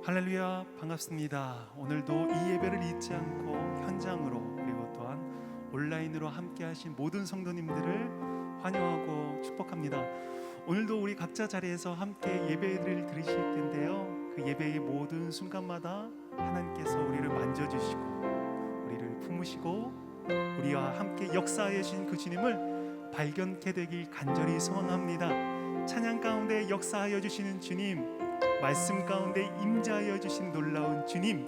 할렐루야, 반갑습니다. 오늘도 이 예배를 잊지 않고 현장으로 그리고 또한 온라인으로 함께 하신 모든 성도님들을 환영하고 축복합니다. 오늘도 우리 각자 자리에서 함께 예배를 드리실 텐데요, 그 예배의 모든 순간마다 하나님께서 우리를 만져주시고 우리를 품으시고 우리와 함께 역사하여 주신 그 주님을 발견케 되길 간절히 소원합니다. 찬양 가운데 역사하여 주시는 주님, 말씀 가운데 임재하여 주신 놀라운 주님,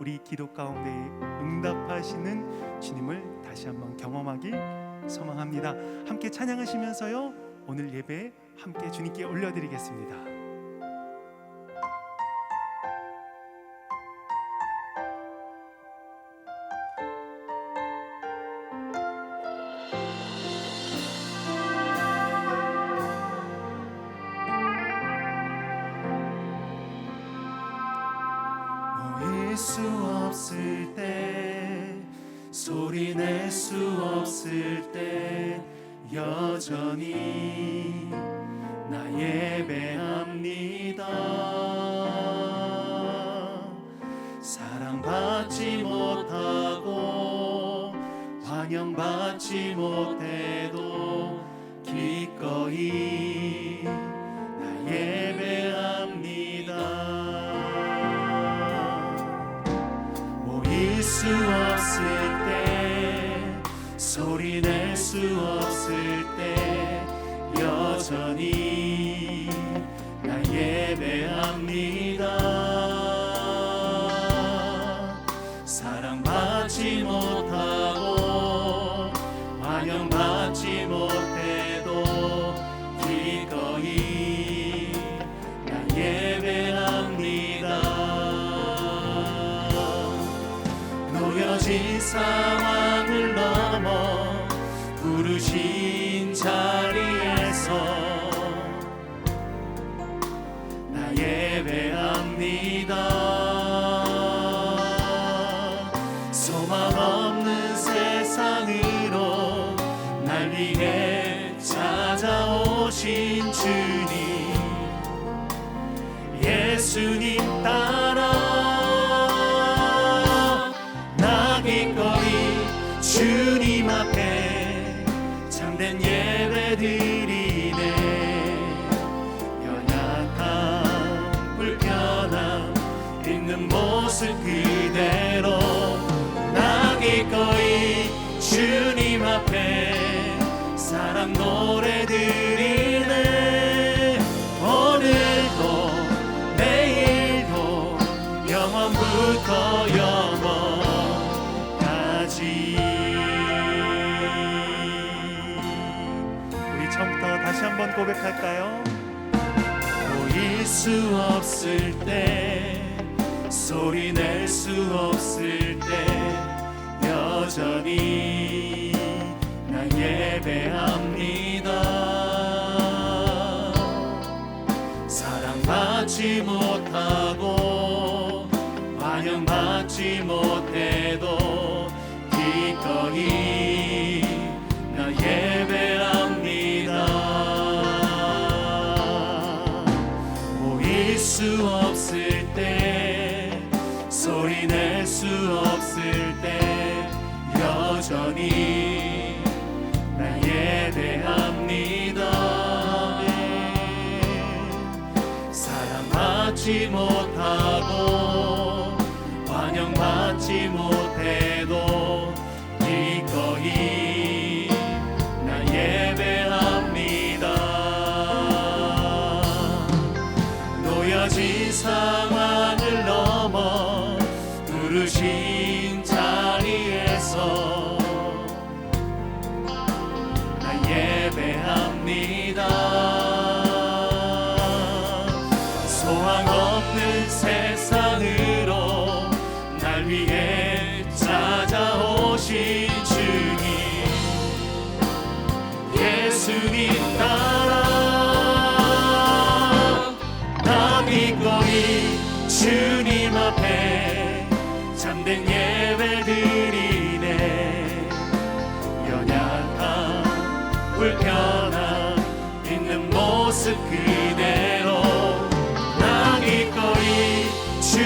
우리 기도 가운데 응답하시는 주님을 다시 한번 경험하길 소망합니다. 함께 찬양하시면서요, 오늘 예배 함께 주님께 올려드리겠습니다. 수 없을 때, 소리 낼 수 없을 때 여전히 나 예배합니다. 사랑받지 못하고 환영받지 못해도 기꺼이 나 예배합니다. 수 없을 때, 소리 낼 수 없을 때 여전히 나 예배합니다. 사랑받지 못하고 환영받지 못해도 기꺼이 나 예배합니다. 놓여진 상황을 넘어 부르신 자리에서 나 예배합니다. 소망 없는 세상으로 날 위해 찾아오신 주님, 예수님 따라 주님 앞에 참된 예배 드리네. 연약함 불편함 있는 모습 그대로 나 기꺼이 주님 앞에 사랑 노래 드리네. 오늘도 내일도 영원부터 영원까지. 처음부터 다시 한번 고백할까요? 보일 수 없을 때, 소리 낼 수 없을 때 여전히 나 예배합니다. 사랑받지 못하고 환영받지 못해도 기꺼이 나 예배합니다. 보일 수 없을 때, 소리 낼 수 없을 때 여전히 나 예배합니다. 사랑받지 못하고 환영받지 못해도 기꺼이 나 예배합니다. 놓여진 상황을 넘어 부르신 자리에서 나 예배합니다. 소망 없는 세상으로 날 위해 찾아오신 주님, 예수님 따라 나 기꺼이 주님 앞에 참된 예배 드리네. 연약함 불편함 있는 모습 그대로 나 기꺼이 주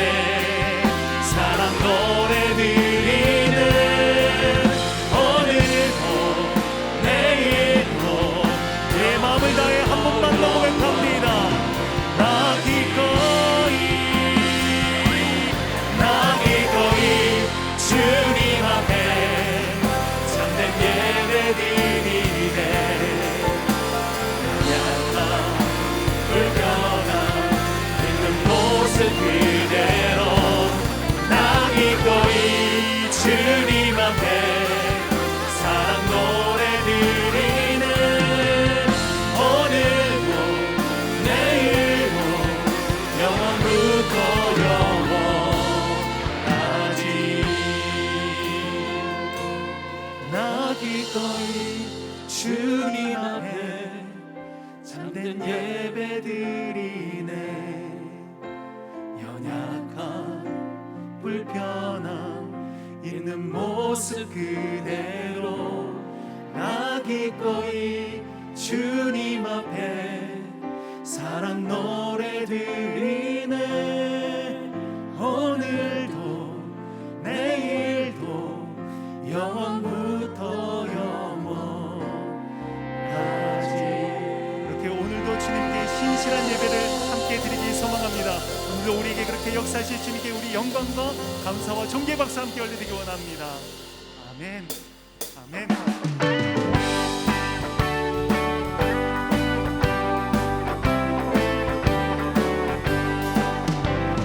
앞에 사랑 노래 드리는 오늘도 내일도 내 마음을 다해 한 번만 더 고백합니다. 나 기꺼이 주님 앞에 참된 예배 드리네. 약한 불편한 있는 모습 그대로 나 기꺼이 주님 앞에 사랑 노래 드리는 오늘도 내일도 영원부터 영원까지 나 기꺼이 주님 앞에 참된 예배 드리네. 연약한 불편함 있는 모습 그대로 나 기꺼이 주님 앞에 사랑 노래 드리네. 오늘도 내일도 영원부터 영원까지. 이렇게 오늘도 주님께 신실한 예배를 함께 드리기 소망합니다. 오늘도 우리에게 그렇게 역사하실 주님께 우리 영광과 감사와 존귀 박수 함께 올려드리기 원합니다. 아멘. 아멘.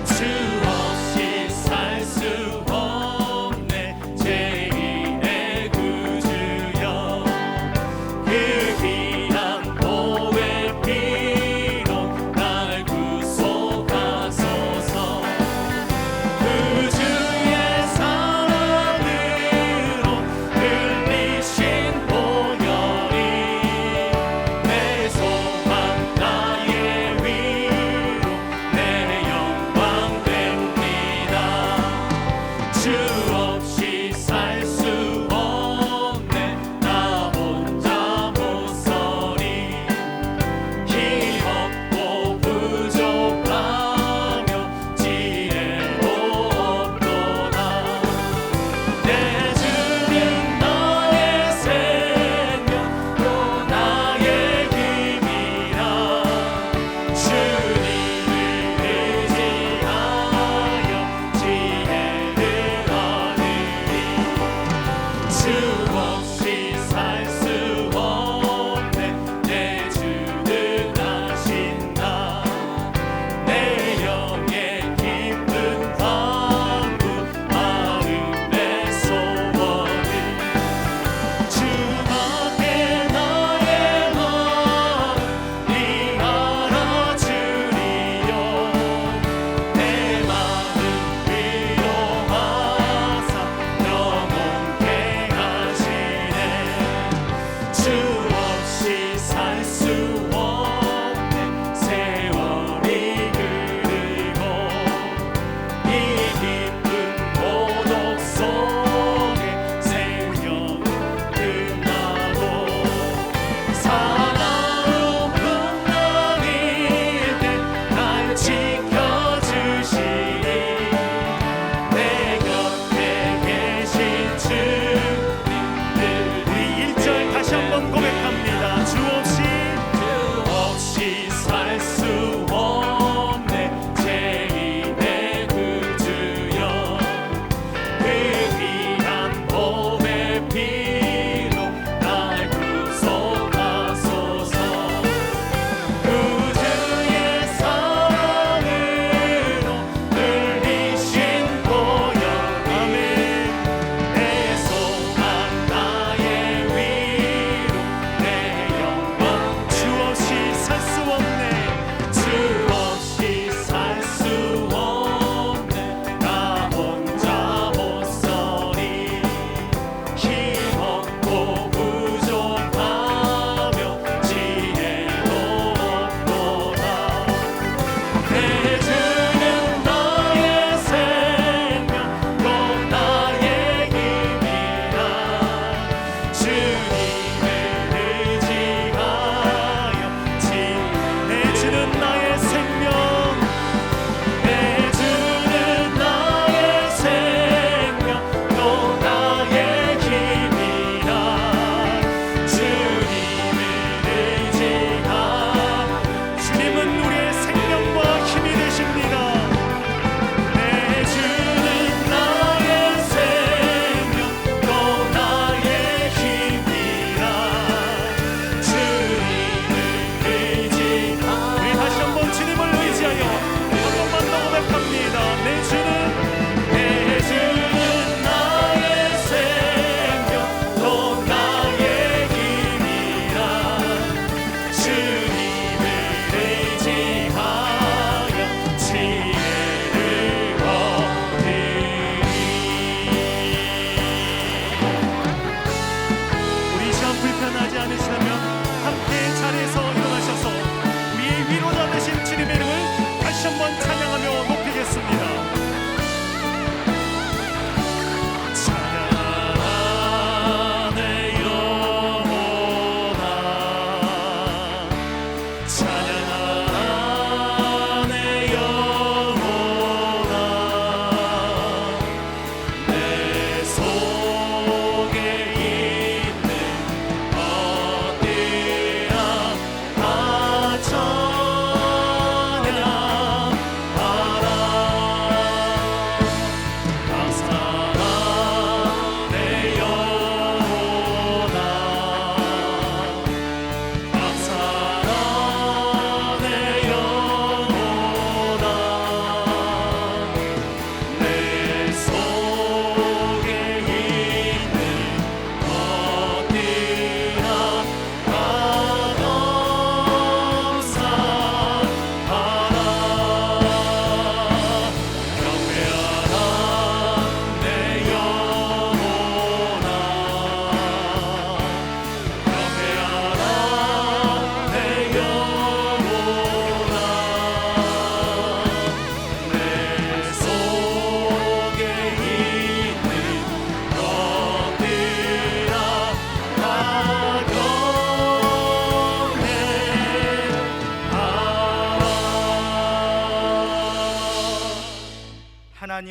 주 없이 살 수 없네 제2의 구주여. 그 귀한 보배 피로 나를 구속하소서. 구주의 사랑으로 흘리신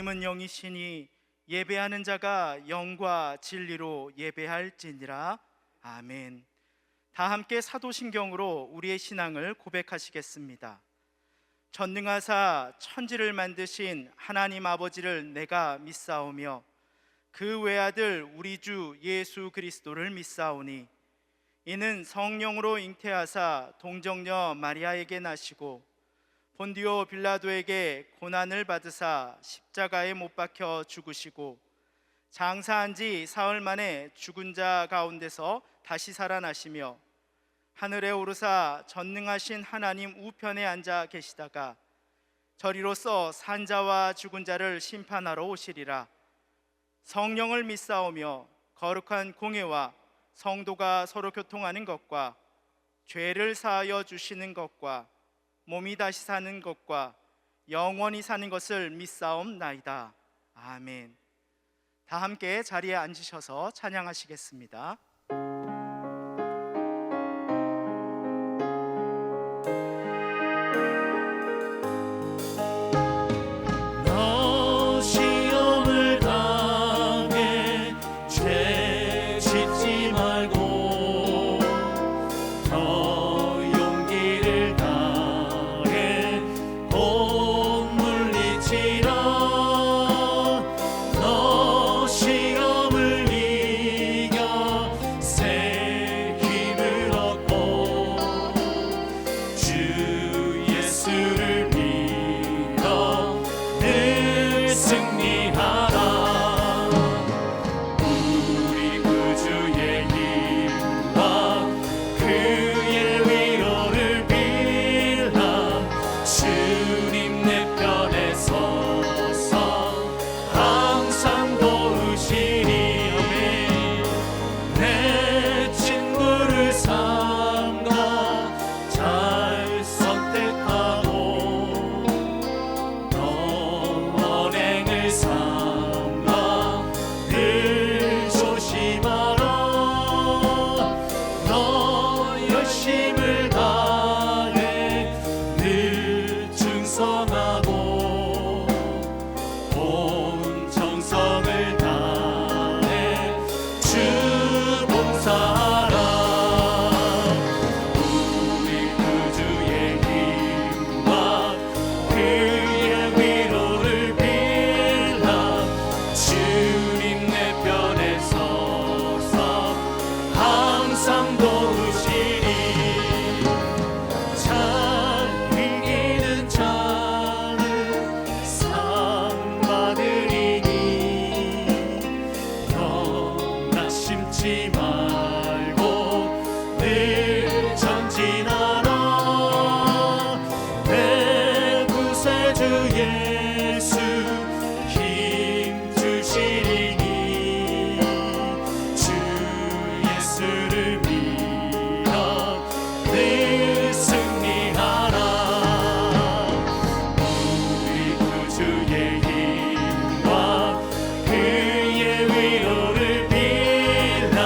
하나님은 영이시니 예배하는 자가 영과 진리로 예배할지니라. 아멘. 다 함께 사도신경으로 우리의 신앙을 고백하시겠습니다. 전능하사 천지를 만드신 하나님 아버지를 내가 믿사오며 그 외아들 우리 주 예수 그리스도를 믿사오니 이는 성령으로 잉태하사 동정녀 마리아에게 나시고 본디오 빌라도에게 고난을 받으사 십자가에 못 박혀 죽으시고 장사한 지 사흘 만에 죽은 자 가운데서 다시 살아나시며 하늘에 오르사 전능하신 하나님 우편에 앉아 계시다가 저리로서 산자와 죽은 자를 심판하러 오시리라. 성령을 믿사오며 거룩한 공회와 성도가 서로 교통하는 것과 죄를 사하여 주시는 것과 몸이 다시 사는 것과 영원히 사는 것을 믿사옵나이다. 아멘. 다 함께 자리에 앉으셔서 찬양하시겠습니다. 너 시험을 당해 죄 짓지 말고 더 용기를 다해 곧 물리치라. 너 시험을 이겨 새 힘을 얻고 주 예수를 믿어 늘 승리하라. 우리 구주의 힘과 그의 위로를 빌라. 주님 내 편에 서서 항상 도우시니 내 친구를 삼가 잘 선택하고 너 언행을 삼가 늘 조심하라. 너 열심을 다해 늘 충성하고 온 정성을 다해 주 봉사하라. 우리 구주의 힘과 그의 위로를 빌라. 주님 내 편에 서서 항상 도우시니 잘 이기는 자는 상 받으리니 너나 심지 말고 늘 전진하라. 내 구세주 예수 힘 주시리니 주 예수를 믿어 늘 승리하라. 우리 구주의 힘과 그의 위로를 빌라.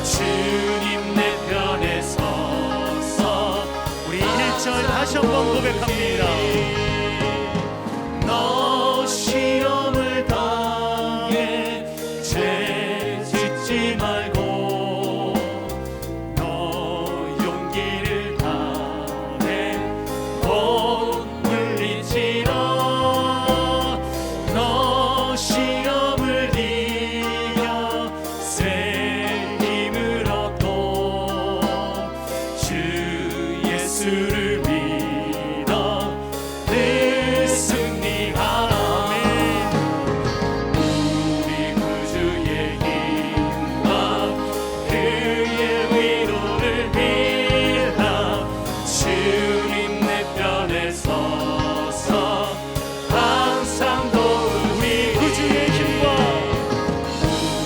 주님 내 편에 서서 우리 1절 다시 한번 고백합니다. 너 시험을 당해 죄 짓지 말고 너 용기를 다해 곧 물리치라. 너 시험을 이겨 새 힘을 얻고 주 예수를 믿어 늘 승리하라. 우리 구주의 힘과 그의 위로를 빌라. 주님 내 편에 서서 항상 우리 구주의 힘과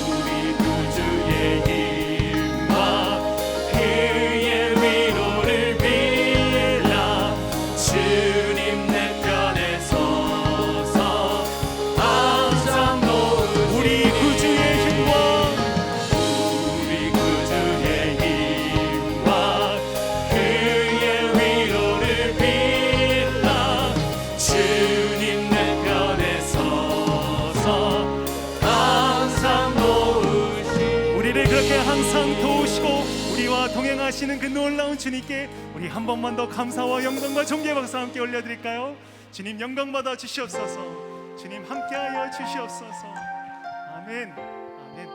우리 구주의 힘과 그의 위로를 빌라. 우리와 동행하시는 그 놀라운 주님께 우리 한 번만 더 감사와 영광과 존귀의 박수 함께 올려드릴까요? 주님 영광 받아 주시옵소서. 주님 함께하여 주시옵소서. 아멘. 아멘.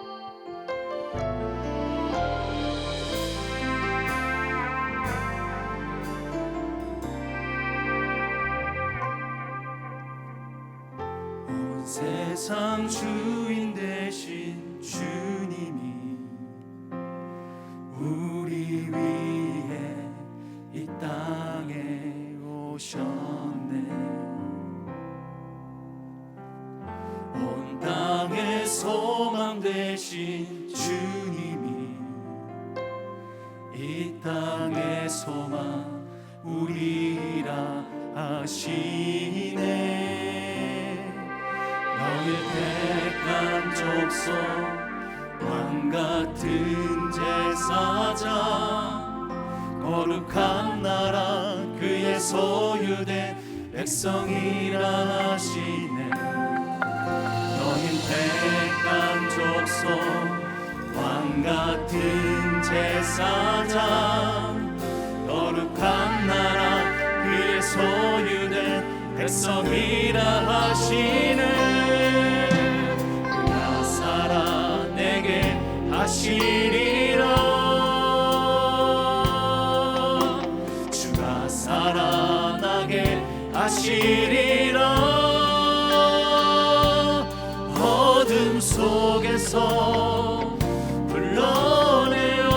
온 세상 주인 되신 주님이 우리 위해 이 땅에 오셨네. 온 땅의 소망 되신 주님이 이 땅의 소망 우리라 하시네. 너희 택한 족속 왕 같은 제사장 거룩한 나라 그의 소유된 백성이라 하시네. 너희 택한 족속 왕 같은 제사장 거룩한 나라 그의 소유된 백성이라 하시네. 그가 살아 내게 하시리라. 주가 살아나게 하시리라. 어둠 속에서 불러내어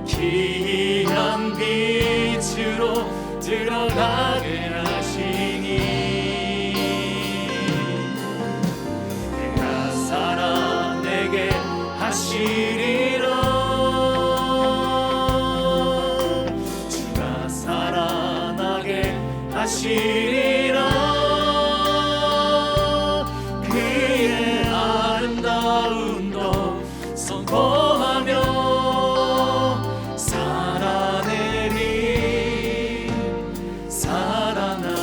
기이한 빛으로 들어가게 하시니. 내가 살아내게 하시리라. 주가 살아나게 하시리라. 그의 아름다운 것 선포하며 살아내리 살아나리라.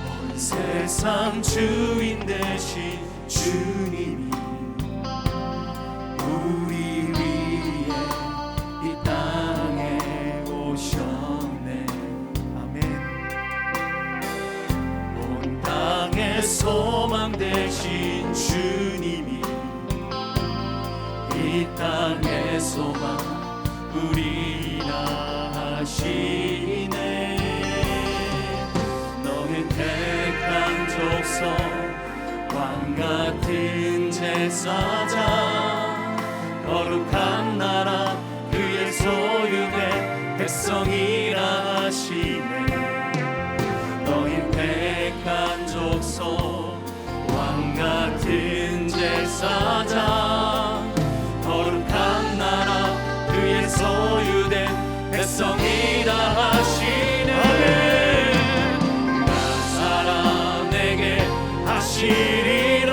온 세상 주인 되신 주님이 우리 위해 이 땅에 오셨네. 아멘. 온 땅의 소망 되신 주님이 이 땅의 소망 우리라 하시네. 너는 택한 족속 왕 같은 제사장 거룩한 나라 그의 소유된 백성이라 하시네. 너희 택한 족속 왕 같은 제사장 거룩한 나라 그의 소유된 백성이라 하시네. 그가 살아내게 하시리라.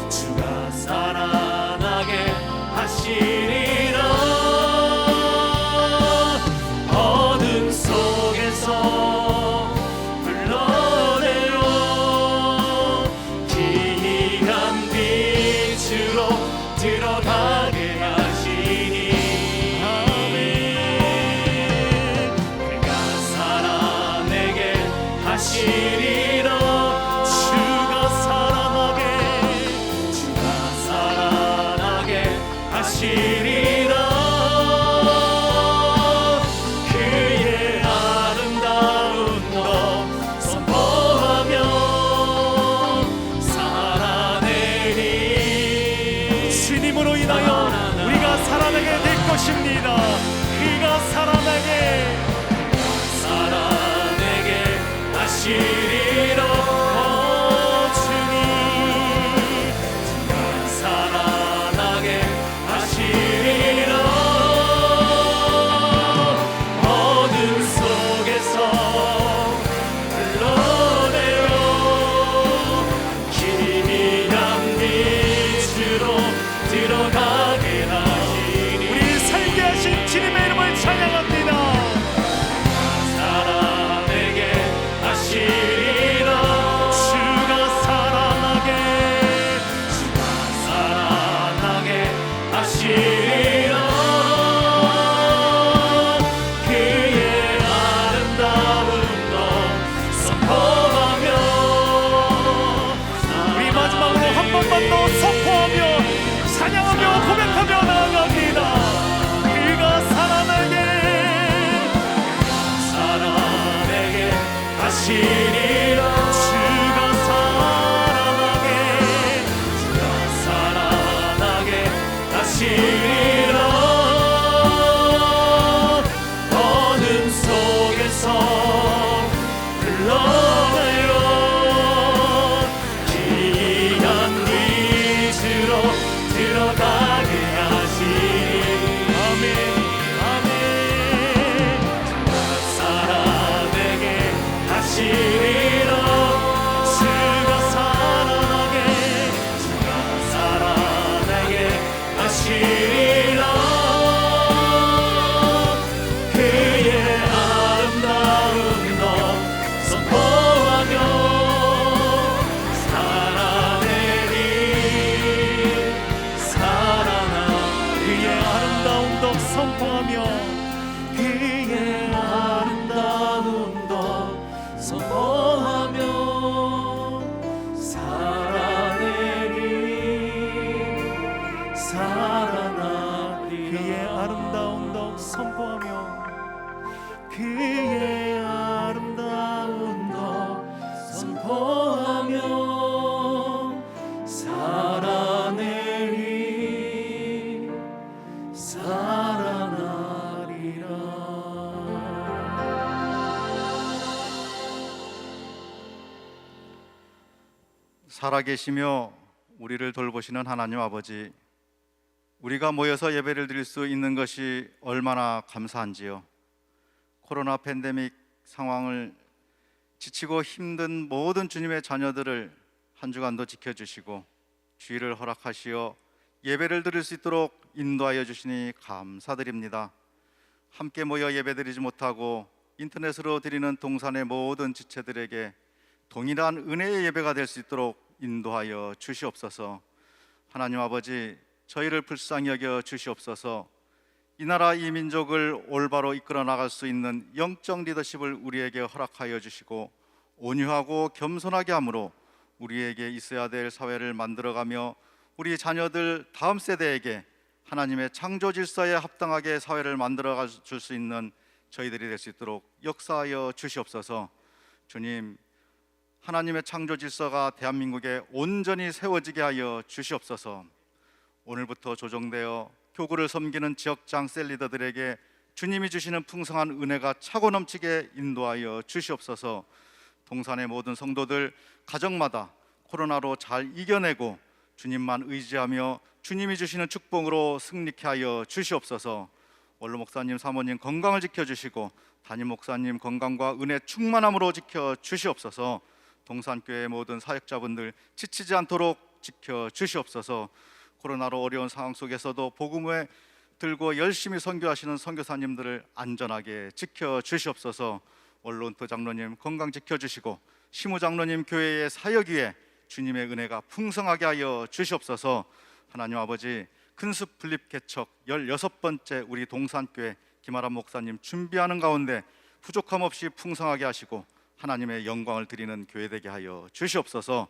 주가 살아나게 하시리라. 어둠 속에서 불러내어 기이한 빛으로 들어가게 하시니. 아멘. 그가 살아내게 하시리라. 주가 살아나게 하시리라. 그의 아름다운 것 선포하며 살아내리. 주님으로 인하여 우리가 살아나게 될 것입니다. 그가 살아나게 하시리라. 주님 주가 살아나게 하시리라. 어둠 속에서 불러내어 기이한 빛으로 들어가게 하시니. 우리 살게 하신 주님의 이름을 찬양합니다. 살아 하시리라 주가 살아나게 하시리라 어둠 속에서 흘러가요 기이한 빛으로 들어가게 하시리 아멘 아멘 주가 살아나게 하시리라 주가 살아나게 하시리라 그의 아름다운 너 선포하며 그의 아름다운 덕 선포하며 그의 아름다운 것 선포하며 살아나리 그의 아름다운 덕 선포하며 그의 아름다운 덕 선포하며 살아나리라 살아계시며 우리를 돌보시는 하나님 아버지, 우리가 모여서 예배를 드릴 수 있는 것이 얼마나 감사한지요. 코로나 팬데믹 상황을 지치고 힘든 모든 주님의 자녀들을 한 주간도 지켜주시고 주의를 허락하시어 예배를 드릴 수 있도록 인도하여 주시니 감사드립니다. 함께 모여 예배드리지 못하고 인터넷으로 드리는 동산의 모든 지체들에게 동일한 은혜의 예배가 될 수 있도록 인도하여 주시옵소서. 하나님 아버지, 저희를 불쌍히 여겨 주시옵소서. 이 나라 이 민족을 올바로 이끌어 나갈 수 있는 영적 리더십을 우리에게 허락하여 주시고 온유하고 겸손하게 함으로 우리에게 있어야 될 사회를 만들어가며 우리 자녀들 다음 세대에게 하나님의 창조 질서에 합당하게 사회를 만들어 줄 수 있는 저희들이 될 수 있도록 역사하여 주시옵소서. 주님, 하나님의 창조 질서가 대한민국에 온전히 세워지게 하여 주시옵소서. 오늘부터 조정되어 교구를 섬기는 지역장 셀 리더들에게 주님이 주시는 풍성한 은혜가 차고 넘치게 인도하여 주시옵소서. 동산의 모든 성도들 가정마다 코로나로 잘 이겨내고 주님만 의지하며 주님이 주시는 축복으로 승리케 하여 주시옵소서. 원로 목사님, 사모님 건강을 지켜주시고 담임 목사님 건강과 은혜 충만함으로 지켜주시옵소서. 동산교회 모든 사역자분들 지치지 않도록 지켜주시옵소서. 코로나로 어려운 상황 속에서도 복음을 들고 열심히 선교하시는 선교사님들을 안전하게 지켜주시옵소서. 원로은토 장로님 건강 지켜주시고 시무 장로님 교회의 사역 위에 주님의 은혜가 풍성하게 하여 주시옵소서. 하나님 아버지, 큰숲 분립 개척 16번째 우리 동산교회 김아람 목사님 준비하는 가운데 부족함 없이 풍성하게 하시고 하나님의 영광을 드리는 교회 되게 하여 주시옵소서.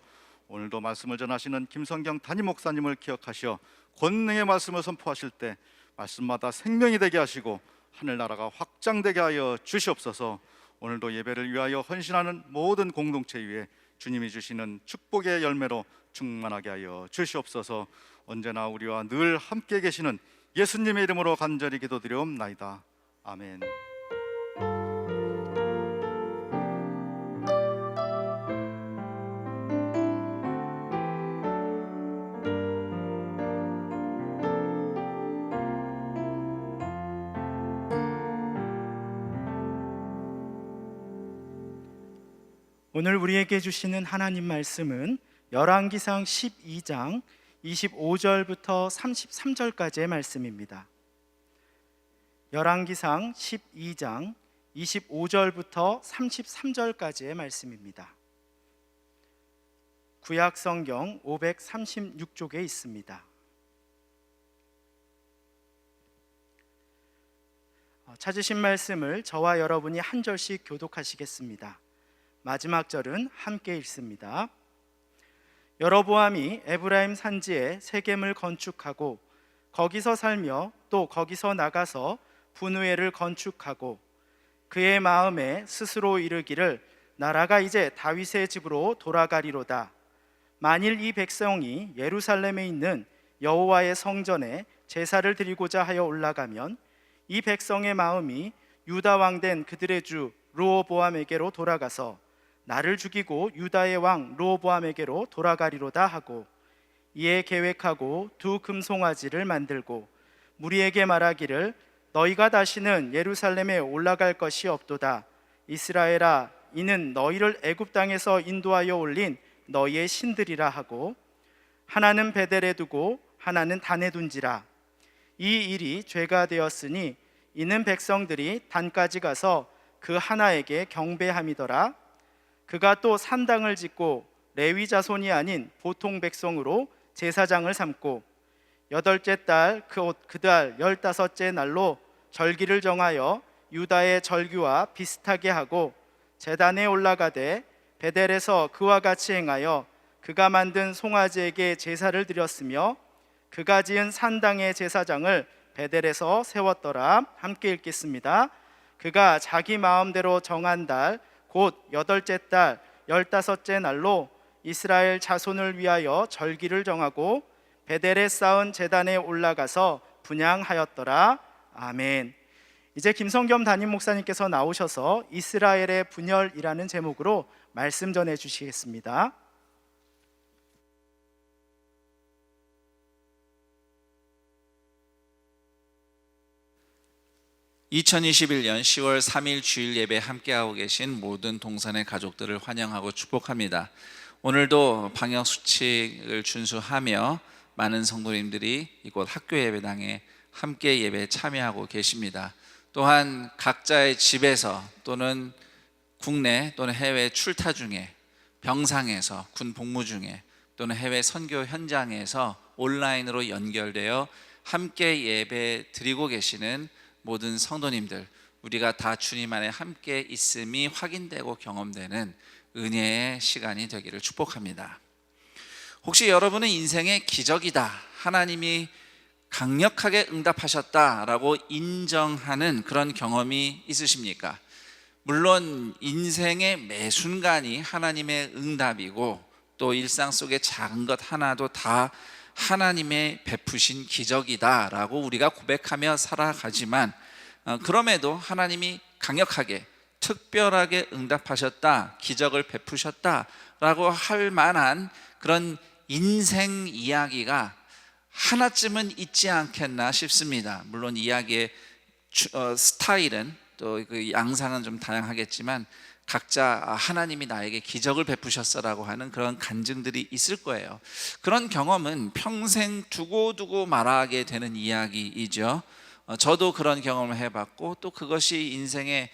오늘도 말씀을 전하시는 김성경 담임 목사님을 기억하시어 권능의 말씀을 선포하실 때 말씀마다 생명이 되게 하시고 하늘나라가 확장되게 하여 주시옵소서. 오늘도 예배를 위하여 헌신하는 모든 공동체 위에 주님이 주시는 축복의 열매로 충만하게 하여 주시옵소서. 언제나 우리와 늘 함께 계시는 예수님의 이름으로 간절히 기도드리옵나이다. 아멘. 오늘 우리에게 주시는 하나님 말씀은 열왕기상 12장 25절부터 33절까지의 말씀입니다. 열왕기상 12장 25절부터 33절까지의 말씀입니다. 구약 성경 536쪽에 있습니다. 찾으신 말씀을 저와 여러분이 한 절씩 교독하시겠습니다. 마지막 절은 함께 읽습니다. 여로보암이 에브라임 산지에 세겜을 건축하고 거기서 살며 또 거기서 나가서 분우엘을 건축하고 그의 마음에 스스로 이르기를 나라가 이제 다윗의 집으로 돌아가리로다. 만일 이 백성이 예루살렘에 있는 여호와의 성전에 제사를 드리고자 하여 올라가면 이 백성의 마음이 유다 왕 된 그들의 주 르호보암에게로 돌아가서 나를 죽이고 유다의 왕 르호보암에게로 돌아가리로다 하고, 이에 계획하고 두 금송아지를 만들고 무리에게 말하기를 너희가 다시는 예루살렘에 올라갈 것이 없도다. 이스라엘아, 이는 너희를 애굽 땅에서 인도하여 올린 너희의 신들이라 하고, 하나는 베델에 두고 하나는 단에 둔지라. 이 일이 죄가 되었으니 이는 백성들이 단까지 가서 그 하나에게 경배함이더라. 그가 또 산당을 짓고 레위 자손이 아닌 보통 백성으로 제사장을 삼고, 여덟째 달 그달 15째 날로 절기를 정하여 유다의 절기와 비슷하게 하고, 제단에 올라가되 베델에서 그와 같이 행하여 그가 만든 송아지에게 제사를 드렸으며, 그가 지은 산당의 제사장을 베델에서 세웠더라. 함께 읽겠습니다. 그가 자기 마음대로 정한 달 곧 8째 달 15째 날로 이스라엘 자손을 위하여 절기를 정하고 베델에 쌓은 제단에 올라가서 분향하였더라. 아멘. 이제 김성겸 담임 목사님께서 나오셔서 이스라엘의 분열이라는 제목으로 말씀 전해 주시겠습니다. 2021년 10월 3일 주일 예배 함께하고 계신 모든 동산의 가족들을 환영하고 축복합니다. 오늘도 방역 수칙을 준수하며 많은 성도님들이 이곳 학교 예배당에 함께 예배에 참여하고 계십니다. 또한 각자의 집에서 또는 국내 또는 해외 출타 중에, 병상에서, 군 복무 중에, 또는 해외 선교 현장에서 온라인으로 연결되어 함께 예배 드리고 계시는 모든 성도님들, 우리가 다 주님 안에 함께 있음이 확인되고 경험되는 은혜의 시간이 되기를 축복합니다. 혹시 여러분은 인생의 기적이다, 하나님이 강력하게 응답하셨다라고 인정하는 그런 경험이 있으십니까? 물론 인생의 매 순간이 하나님의 응답이고 또 일상 속의 작은 것 하나도 다 하나님의 베푸신 기적이다라고 우리가 고백하며 살아가지만, 그럼에도 하나님이 강력하게 특별하게 응답하셨다, 기적을 베푸셨다라고 할 만한 그런 인생 이야기가 하나쯤은 있지 않겠나 싶습니다. 물론 이야기의 스타일은 또 그 양상은 좀 다양하겠지만 각자 하나님이 나에게 기적을 베푸셨어라고 하는 그런 간증들이 있을 거예요. 그런 경험은 평생 두고두고 말하게 되는 이야기이죠. 저도 그런 경험을 해봤고 또 그것이 인생에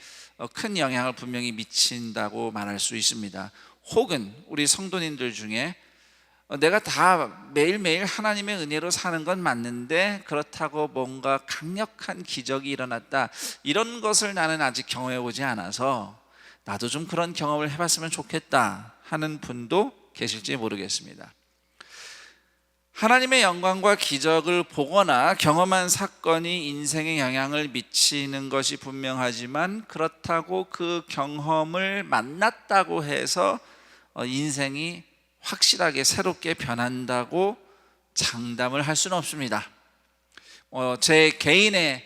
큰 영향을 분명히 미친다고 말할 수 있습니다. 혹은 우리 성도님들 중에 내가 다 매일매일 하나님의 은혜로 사는 건 맞는데 그렇다고 뭔가 강력한 기적이 일어났다, 이런 것을 나는 아직 경험해보지 않아서 나도 좀 그런 경험을 해봤으면 좋겠다 하는 분도 계실지 모르겠습니다. 하나님의 영광과 기적을 보거나 경험한 사건이 인생에 영향을 미치는 것이 분명하지만, 그렇다고 그 경험을 만났다고 해서 인생이 확실하게 새롭게 변한다고 장담을 할 수는 없습니다. 제 개인의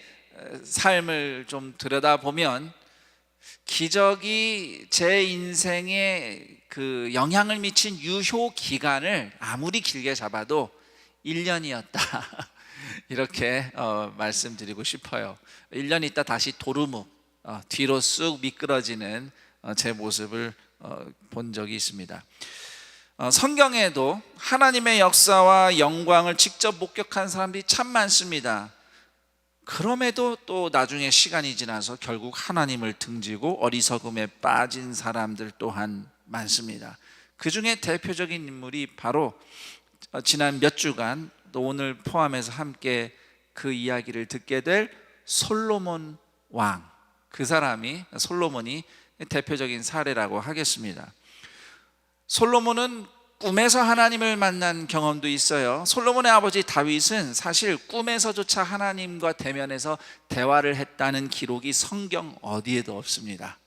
삶을 좀 들여다보면 기적이 제 인생에 그 영향을 미친 유효 기간을 아무리 길게 잡아도 1년이었다 이렇게 말씀드리고 싶어요. 1년 있다 다시 도루묵 뒤로 쑥 미끄러지는 제 모습을 본 적이 있습니다. 성경에도 하나님의 역사와 영광을 직접 목격한 사람들이 참 많습니다. 그럼에도 또 나중에 시간이 지나서 결국 하나님을 등지고 어리석음에 빠진 사람들 또한 많습니다. 그 중에 대표적인 인물이 바로 지난 몇 주간 또 오늘 포함해서 함께 그 이야기를 듣게 될 솔로몬 왕, 그 사람이, 솔로몬이 대표적인 사례라고 하겠습니다. 솔로몬은 꿈에서 하나님을 만난 경험도 있어요. 솔로몬의 아버지 다윗은 사실 꿈에서조차 하나님과 대면해서 대화를 했다는 기록이 성경 어디에도 없습니다.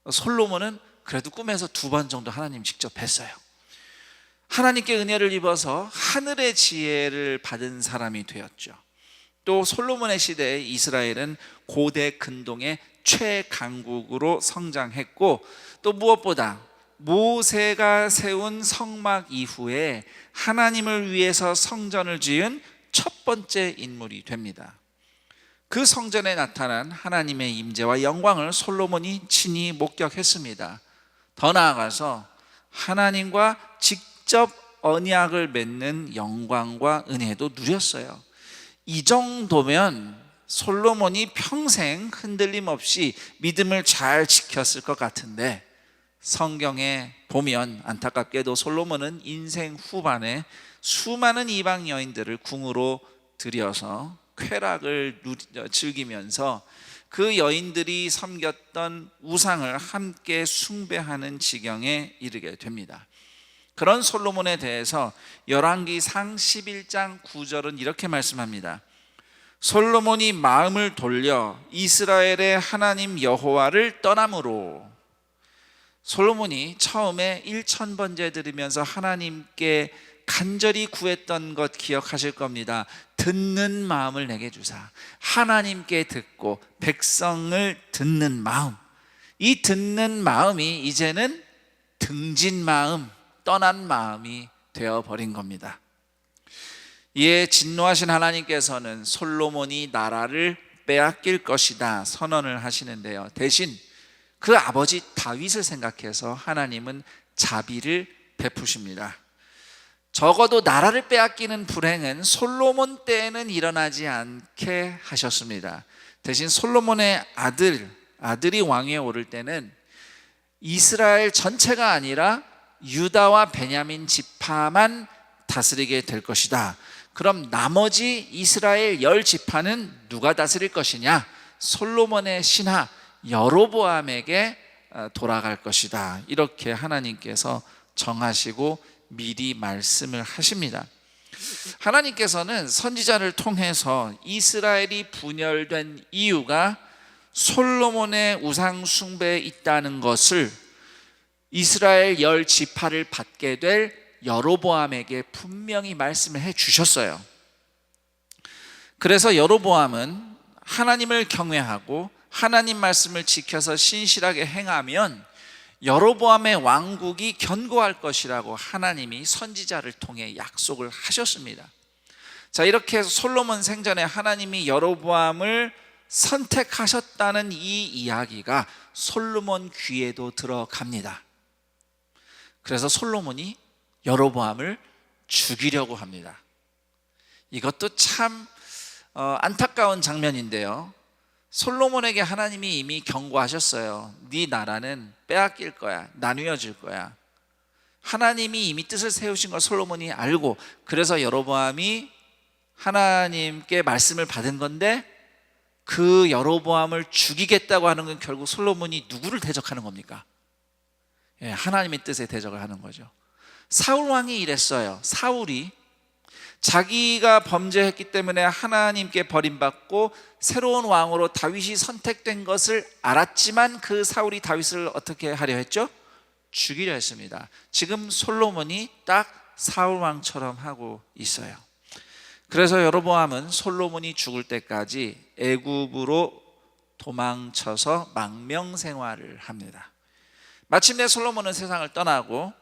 솔로몬은 그래도 꿈에서 2번 정도 하나님 직접 뵀어요. 하나님께 은혜를 입어서 하늘의 지혜를 받은 사람이 되었죠. 또 솔로몬의 시대에 이스라엘은 고대 근동의 최강국으로 성장했고, 또 무엇보다 모세가 세운 성막 이후에 하나님을 위해서 성전을 지은 첫 번째 인물이 됩니다. 그 성전에 나타난 하나님의 임재와 영광을 솔로몬이 친히 목격했습니다. 더 나아가서 하나님과 직접 언약을 맺는 영광과 은혜도 누렸어요. 이 정도면 솔로몬이 평생 흔들림 없이 믿음을 잘 지켰을 것 같은데, 성경에 보면 안타깝게도 솔로몬은 인생 후반에 수많은 이방 여인들을 궁으로 들여서 쾌락을 즐기면서 그 여인들이 섬겼던 우상을 함께 숭배하는 지경에 이르게 됩니다. 그런 솔로몬에 대해서 열왕기상 11장 9절은 이렇게 말씀합니다. 솔로몬이 마음을 돌려 이스라엘의 하나님 여호와를 떠남으로. 솔로몬이 처음에 1000번째 들으면서 하나님께 간절히 구했던 것 기억하실 겁니다. 듣는 마음을 내게 주사. 하나님께 듣고 백성을 듣는 마음. 이 듣는 마음이 이제는 등진 마음, 떠난 마음이 되어버린 겁니다. 이에 진노하신 하나님께서는 솔로몬이 나라를 빼앗길 것이다 선언을 하시는데요. 대신 그 아버지 다윗을 생각해서 하나님은 자비를 베푸십니다. 적어도 나라를 빼앗기는 불행은 솔로몬 때에는 일어나지 않게 하셨습니다. 대신 솔로몬의 아들이 왕위에 오를 때는 이스라엘 전체가 아니라 유다와 베냐민 지파만 다스리게 될 것이다. 그럼 나머지 이스라엘 10지파는 누가 다스릴 것이냐? 솔로몬의 신하 여로보암에게 돌아갈 것이다. 이렇게 하나님께서 정하시고 미리 말씀을 하십니다. 하나님께서는 선지자를 통해서 이스라엘이 분열된 이유가 솔로몬의 우상 숭배에 있다는 것을 이스라엘 10지파를 받게 될 여로보암에게 분명히 말씀을 해 주셨어요. 그래서 여로보암은 하나님을 경외하고 하나님 말씀을 지켜서 신실하게 행하면 여로보암의 왕국이 견고할 것이라고 하나님이 선지자를 통해 약속을 하셨습니다. 자, 이렇게 솔로몬 생전에 하나님이 여로보암을 선택하셨다는 이 이야기가 솔로몬 귀에도 들어갑니다. 그래서 솔로몬이 여로보암을 죽이려고 합니다. 이것도 참 안타까운 장면인데요. 솔로몬에게 하나님이 이미 경고하셨어요. 네 나라는 빼앗길 거야. 나뉘어질 거야. 하나님이 이미 뜻을 세우신 걸 솔로몬이 알고, 그래서 여로보암이 하나님께 말씀을 받은 건데 그 여로보암을 죽이겠다고 하는 건 결국 솔로몬이 누구를 대적하는 겁니까? 하나님의 뜻에 대적을 하는 거죠. 사울 왕이 이랬어요. 사울이 자기가 범죄했기 때문에 하나님께 버림받고 새로운 왕으로 다윗이 선택된 것을 알았지만 그 사울이 다윗을 어떻게 하려 했죠? 죽이려 했습니다. 지금 솔로몬이 딱 사울 왕처럼 하고 있어요. 그래서 여로보암은 솔로몬이 죽을 때까지 애굽으로 도망쳐서 망명 생활을 합니다. 마침내 솔로몬은 세상을 떠나고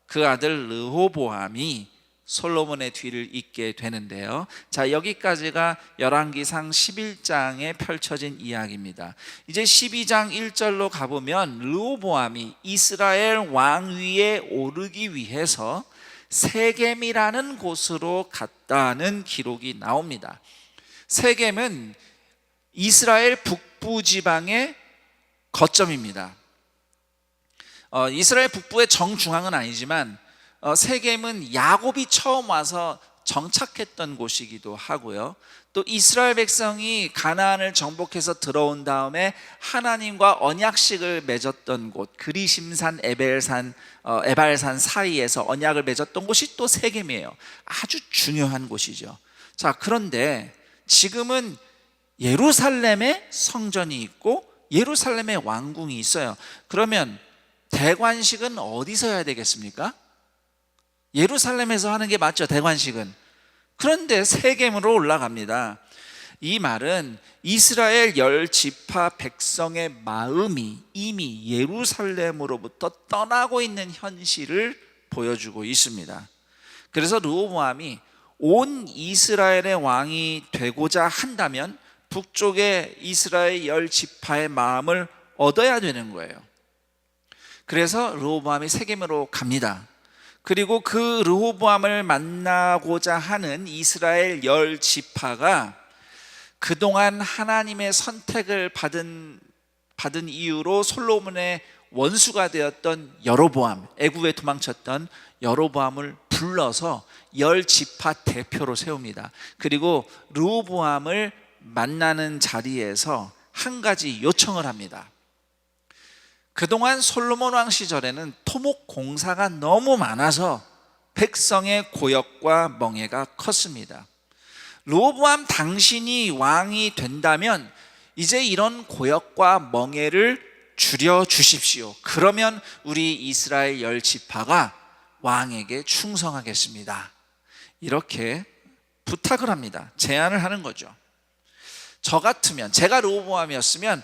그 아들 르호보암이 솔로몬의 뒤를 잇게 되는데요. 자, 여기까지가 열왕기상 11장에 펼쳐진 이야기입니다. 이제 12장 1절로 가보면 르호보암이 이스라엘 왕위에 오르기 위해서 세겜이라는 곳으로 갔다는 기록이 나옵니다. 세겜은 이스라엘 북부 지방의 거점입니다. 이스라엘 북부의 정중앙은 아니지만 세겜은 야곱이 처음 와서 정착했던 곳이기도 하고요. 또 이스라엘 백성이 가나안을 정복해서 들어온 다음에 하나님과 언약식을 맺었던 곳, 그리심산, 에발산 사이에서 언약을 맺었던 곳이 또 세겜이에요. 아주 중요한 곳이죠. 자, 그런데 지금은 예루살렘에 성전이 있고 예루살렘에 왕궁이 있어요. 그러면 대관식은 어디서 해야 되겠습니까? 예루살렘에서 하는 게 맞죠, 대관식은. 그런데 세겜으로 올라갑니다. 이 말은 이스라엘 10지파 백성의 마음이 이미 예루살렘으로부터 떠나고 있는 현실을 보여주고 있습니다. 그래서 르호보암이 온 이스라엘의 왕이 되고자 한다면 북쪽의 이스라엘 10지파의 마음을 얻어야 되는 거예요. 그래서 르호보암이 세겜으로 갑니다. 그리고 그 르호보암을 만나고자 하는 이스라엘 10지파가 그동안 하나님의 선택을 받은 이유로 솔로몬의 원수가 되었던 여로보암, 애굽에 도망쳤던 여로보암을 불러서 10지파 대표로 세웁니다. 그리고 르호보암을 만나는 자리에서 한 가지 요청을 합니다. 그동안 솔로몬 왕 시절에는 토목 공사가 너무 많아서 백성의 고역과 멍해가 컸습니다. 르호보암 당신이 왕이 된다면 이제 이런 고역과 멍해를 줄여 주십시오. 그러면 우리 이스라엘 10지파가 왕에게 충성하겠습니다. 이렇게 부탁을 합니다. 제안을 하는 거죠. 저 같으면, 제가 르호보암이었으면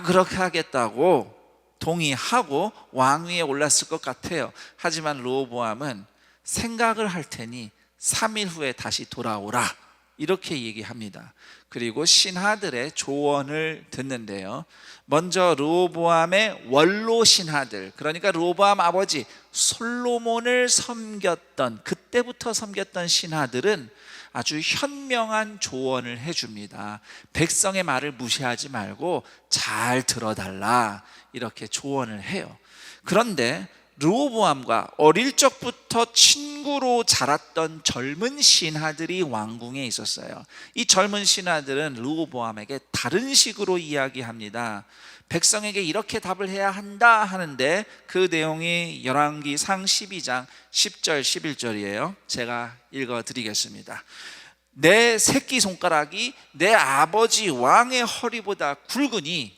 그렇게 하겠다고 동의하고 왕위에 올랐을 것 같아요. 하지만 르호보암은 생각을 할 테니 3일 후에 다시 돌아오라, 이렇게 얘기합니다. 그리고 신하들의 조언을 듣는데요. 먼저 르호보암의 원로 신하들, 그러니까 르호보암 아버지 솔로몬을 섬겼던, 그때부터 섬겼던 신하들은 아주 현명한 조언을 해줍니다. 백성의 말을 무시하지 말고 잘 들어달라, 이렇게 조언을 해요. 그런데 르호보암과 어릴 적부터 친구로 자랐던 젊은 신하들이 왕궁에 있었어요. 이 젊은 신하들은 르호보암에게 다른 식으로 이야기합니다. 백성에게 이렇게 답을 해야 한다 하는데 그 내용이 열왕기상 12장 10절 11절이에요. 제가 읽어드리겠습니다. 내 새끼손가락이 내 아버지 왕의 허리보다 굵으니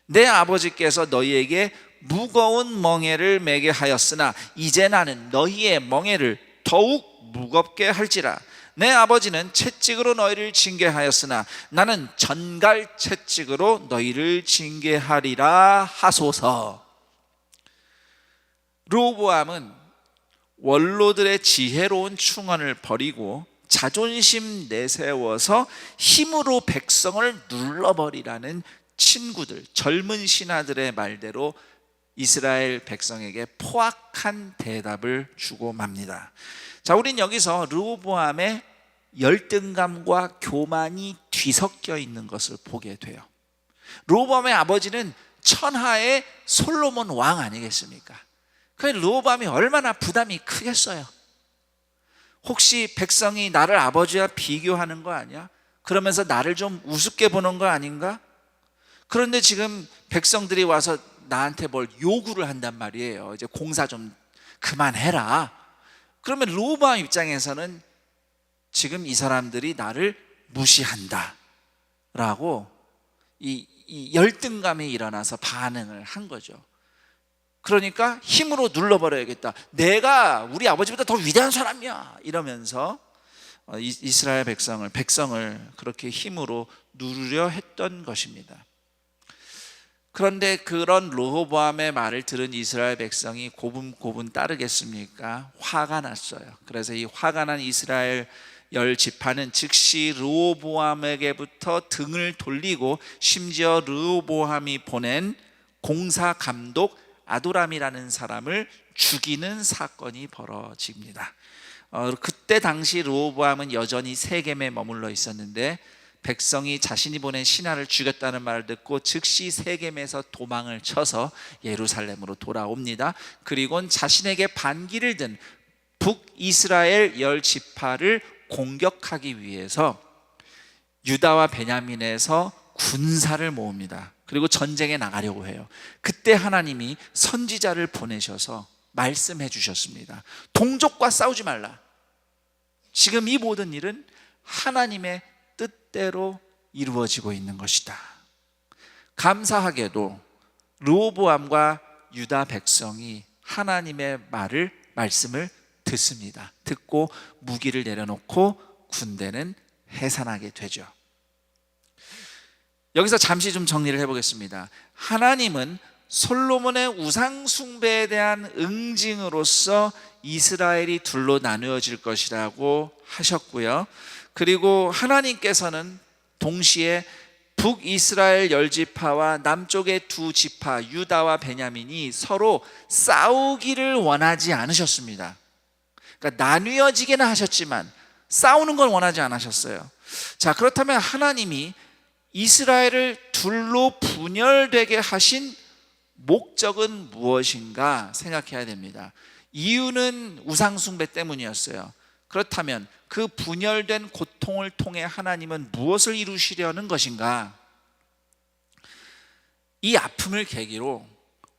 내 아버지께서 너희에게 무거운 멍에를 매게 하였으나 이제 나는 너희의 멍에를 더욱 무겁게 할지라. 내 아버지는 채찍으로 너희를 징계하였으나 나는 전갈 채찍으로 너희를 징계하리라 하소서. 르호보암은 원로들의 지혜로운 충언을 버리고 자존심 내세워서 힘으로 백성을 눌러버리라는 친구들, 젊은 신하들의 말대로 이스라엘 백성에게 포악한 대답을 주고 맙니다. 자, 우린 여기서 르호보암의 열등감과 교만이 뒤섞여 있는 것을 보게 돼요. 르호보암의 아버지는 천하의 솔로몬 왕 아니겠습니까? 그러니까 르호보암이 얼마나 부담이 크겠어요. 혹시 백성이 나를 아버지와 비교하는 거 아니야? 그러면서 나를 좀 우습게 보는 거 아닌가? 그런데 지금 백성들이 와서 나한테 뭘 요구를 한단 말이에요. 이제 공사 좀 그만해라. 그러면 르호보암 입장에서는 지금 이 사람들이 나를 무시한다 라고 이 열등감이 일어나서 반응을 한 거죠. 그러니까 힘으로 눌러버려야겠다. 내가 우리 아버지보다 더 위대한 사람이야, 이러면서 이스라엘 백성을 그렇게 힘으로 누르려 했던 것입니다. 그런데 그런 르호보암의 말을 들은 이스라엘 백성이 고분고분 따르겠습니까? 화가 났어요. 그래서 이 화가 난 이스라엘 10지파는 즉시 르호보암에게부터 등을 돌리고 심지어 르호보암이 보낸 공사 감독 아도람이라는 사람을 죽이는 사건이 벌어집니다. 그때 당시 르호보암은 여전히 세겜에 머물러 있었는데 백성이 자신이 보낸 신하를 죽였다는 말을 듣고 즉시 세겜에서 도망을 쳐서 예루살렘으로 돌아옵니다. 그리고는 자신에게 반기를 든 북이스라엘 10지파를 공격하기 위해서 유다와 베냐민에서 군사를 모읍니다. 그리고 전쟁에 나가려고 해요. 그때 하나님이 선지자를 보내셔서 말씀해 주셨습니다. 동족과 싸우지 말라. 지금 이 모든 일은 하나님의 뜻대로 이루어지고 있는 것이다. 감사하게도 르호보암과 유다 백성이 하나님의 말씀을 듣습니다. 듣고 무기를 내려놓고 군대는 해산하게 되죠. 여기서 잠시 좀 정리를 해보겠습니다. 하나님은 솔로몬의 우상 숭배에 대한 응징으로서 이스라엘이 둘로 나누어질 것이라고 하셨고요. 그리고 하나님께서는 동시에 북이스라엘 10지파와 남쪽의 2지파 유다와 베냐민이 서로 싸우기를 원하지 않으셨습니다. 그러니까 나뉘어지기는 하셨지만 싸우는 걸 원하지 않으셨어요. 자, 그렇다면 하나님이 이스라엘을 둘로 분열되게 하신 목적은 무엇인가 생각해야 됩니다. 이유는 우상숭배 때문이었어요. 그렇다면 그 분열된 고통을 통해 하나님은 무엇을 이루시려는 것인가? 이 아픔을 계기로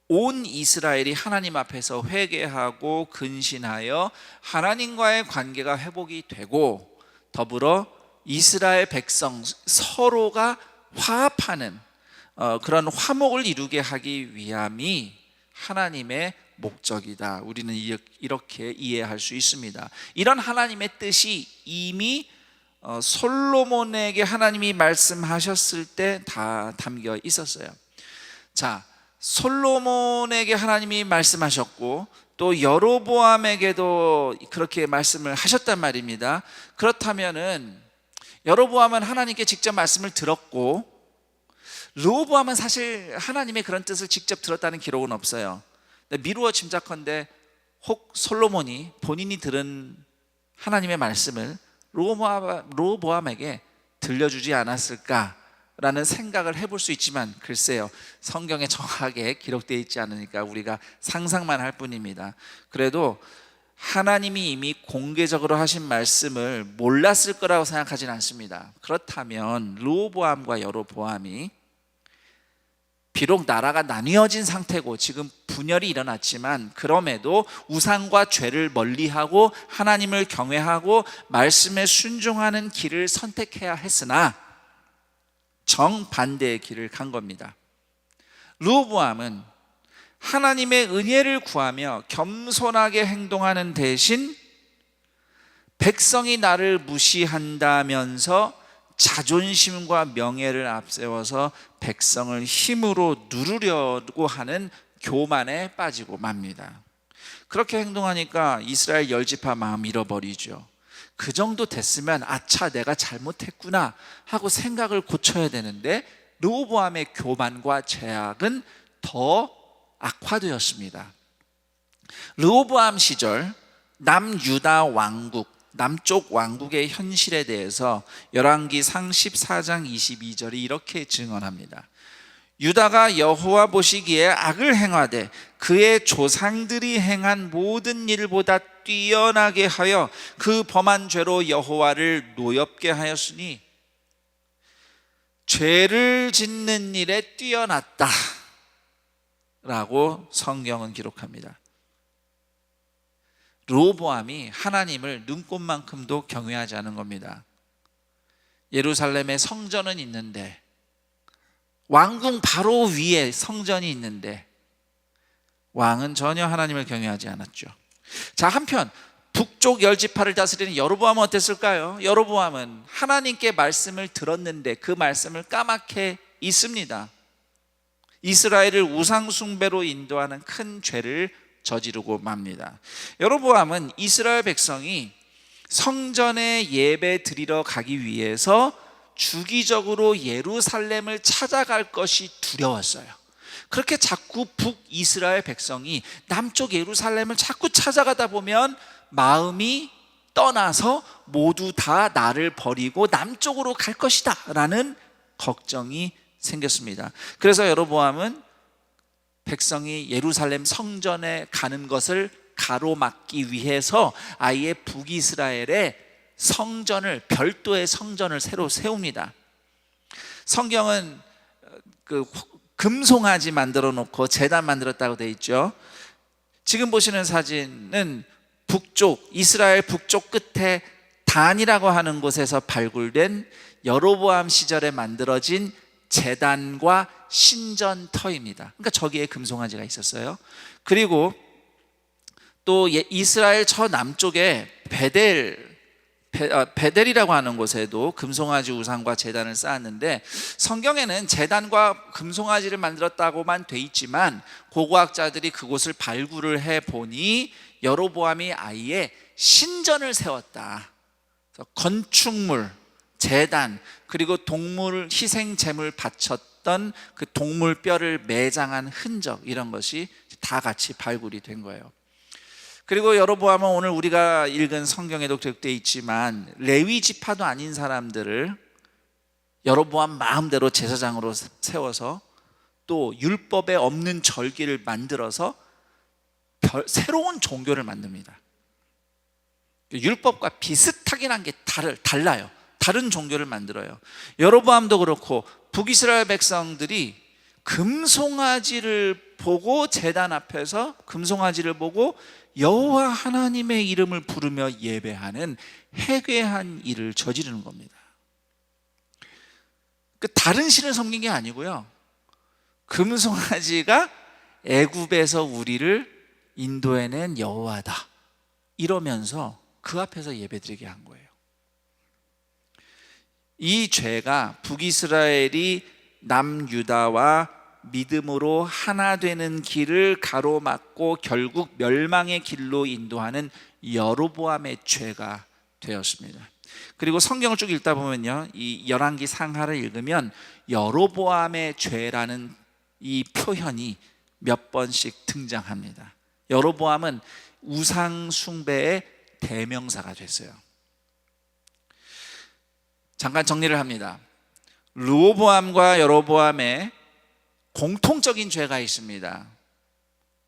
온 이스라엘이 하나님 앞에서 회개하고 근신하여 하나님과의 관계가 회복이 되고, 더불어 이스라엘 백성 서로가 화합하는 그런 화목을 이루게 하기 위함이 하나님의 목적이다. 우리는 이렇게 이해할 수 있습니다. 이런 하나님의 뜻이 이미 솔로몬에게 하나님이 말씀하셨을 때 다 담겨 있었어요. 자, 솔로몬에게 하나님이 말씀하셨고 또 여로보암에게도 그렇게 말씀을 하셨단 말입니다. 그렇다면은 여로보암은 하나님께 직접 말씀을 들었고 르호보암은 사실 하나님의 그런 뜻을 직접 들었다는 기록은 없어요. 미루어 짐작컨대 혹 솔로몬이 본인이 들은 하나님의 말씀을 르호보암에게 들려주지 않았을까라는 생각을 해볼 수 있지만, 글쎄요, 성경에 정확하게 기록되어 있지 않으니까 우리가 상상만 할 뿐입니다. 그래도 하나님이 이미 공개적으로 하신 말씀을 몰랐을 거라고 생각하지는 않습니다. 그렇다면 르호보암과 여로보암이 비록 나라가 나뉘어진 상태고 지금 분열이 일어났지만 그럼에도 우상과 죄를 멀리하고 하나님을 경외하고 말씀에 순종하는 길을 선택해야 했으나 정반대의 길을 간 겁니다. 르호보암은 하나님의 은혜를 구하며 겸손하게 행동하는 대신 백성이 나를 무시한다면서 자존심과 명예를 앞세워서 백성을 힘으로 누르려고 하는 교만에 빠지고 맙니다. 그렇게 행동하니까 이스라엘 10지파 마음 잃어버리죠. 그 정도 됐으면 아차, 내가 잘못했구나 하고 생각을 고쳐야 되는데 르호보암의 교만과 죄악은 더 악화되었습니다. 르호보암 시절 남유다 왕국, 남쪽 왕국의 현실에 대해서 열왕기상 14장 22절이 이렇게 증언합니다. 유다가 여호와 보시기에 악을 행하되 그의 조상들이 행한 모든 일보다 뛰어나게 하여 그 범한 죄로 여호와를 노엽게 하였으니 죄를 짓는 일에 뛰어났다 라고 성경은 기록합니다. 르호보암이 하나님을 눈꼽만큼도 경외하지 않은 겁니다. 예루살렘에 성전은 있는데, 왕궁 바로 위에 성전이 있는데 왕은 전혀 하나님을 경외하지 않았죠. 자, 한편 북쪽 10지파를 다스리는 여로보암은 어땠을까요? 여로보암은 하나님께 말씀을 들었는데 그 말씀을 까맣게 잊습니다. 이스라엘을 우상 숭배로 인도하는 큰 죄를 저지르고 맙니다. 여로보암은 이스라엘 백성이 성전에 예배 드리러 가기 위해서 주기적으로 예루살렘을 찾아갈 것이 두려웠어요. 그렇게 자꾸 북이스라엘 백성이 남쪽 예루살렘을 자꾸 찾아가다 보면 마음이 떠나서 모두 다 나를 버리고 남쪽으로 갈 것이다 라는 걱정이 생겼습니다. 그래서 여로보암은 백성이 예루살렘 성전에 가는 것을 가로막기 위해서 아예 북이스라엘에 별도의 성전을 새로 세웁니다. 성경은 그 금송아지 만들어 놓고 제단 만들었다고 되어 있죠. 지금 보시는 사진은 이스라엘 북쪽 끝에 단이라고 하는 곳에서 발굴된 여로보암 시절에 만들어진 제단과 신전터입니다. 그러니까 저기에 금송아지가 있었어요. 그리고 또 이스라엘 저 남쪽에 베델이라고 하는 곳에도 금송아지 우상과 제단을 쌓았는데, 성경에는 제단과 금송아지를 만들었다고만 돼 있지만 고고학자들이 그곳을 발굴을 해 보니 여로보암이 아예 신전을 세웠다. 그래서 건축물, 제단, 그리고 동물 희생 제물 바쳤던 그 동물 뼈를 매장한 흔적, 이런 것이 다 같이 발굴이 된 거예요. 그리고 여로보암은 오늘 우리가 읽은 성경에도 기록되어 있지만 레위 지파도 아닌 사람들을 여로보암 마음대로 제사장으로 세워서 또 율법에 없는 절기를 만들어서 새로운 종교를 만듭니다. 율법과 비슷하긴 한 게 달라요. 다른 종교를 만들어요. 여로보암도 그렇고 북이스라엘 백성들이 금송아지를 보고 제단 앞에서 금송아지를 보고 여호와 하나님의 이름을 부르며 예배하는 해괴한 일을 저지르는 겁니다. 그 다른 신을 섬긴 게 아니고요, 금송아지가 애굽에서 우리를 인도해낸 여호와다 이러면서 그 앞에서 예배드리게 한 거예요. 이 죄가 북이스라엘이 남유다와 믿음으로 하나 되는 길을 가로막고 결국 멸망의 길로 인도하는 여로보암의 죄가 되었습니다. 그리고 성경을 쭉 읽다 보면요, 이 열왕기 상하를 읽으면 여로보암의 죄라는 이 표현이 몇 번씩 등장합니다. 여로보암은 우상 숭배의 대명사가 됐어요. 잠깐 정리를 합니다. 르호보암과 여로보암의 공통적인 죄가 있습니다.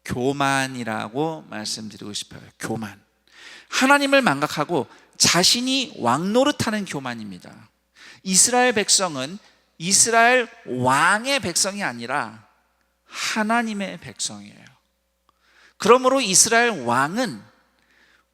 교만이라고 말씀드리고 싶어요. 교만. 하나님을 망각하고 자신이 왕노릇하는 교만입니다. 이스라엘 백성은 이스라엘 왕의 백성이 아니라 하나님의 백성이에요. 그러므로 이스라엘 왕은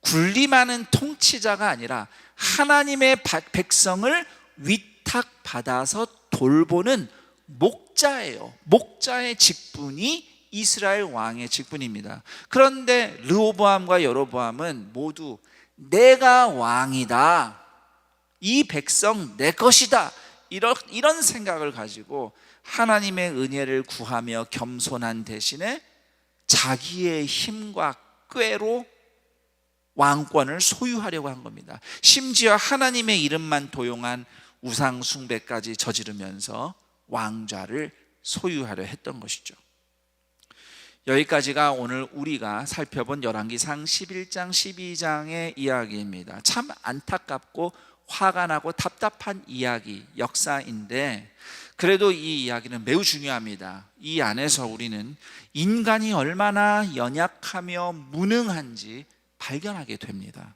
군림하는 통치자가 아니라 하나님의 백성을 위탁받아서 돌보는 목자예요. 목자의 직분이 이스라엘 왕의 직분입니다. 그런데 르호보암과 여로보암은 모두 내가 왕이다, 이 백성 내 것이다, 이런 생각을 가지고 하나님의 은혜를 구하며 겸손한 대신에 자기의 힘과 꾀로 왕권을 소유하려고 한 겁니다. 심지어 하나님의 이름만 도용한 우상 숭배까지 저지르면서 왕좌를 소유하려 했던 것이죠. 여기까지가 오늘 우리가 살펴본 열왕기상 11장 12장의 이야기입니다. 참 안타깝고 화가 나고 답답한 이야기, 역사인데 그래도 이 이야기는 매우 중요합니다. 이 안에서 우리는 인간이 얼마나 연약하며 무능한지 발견하게 됩니다.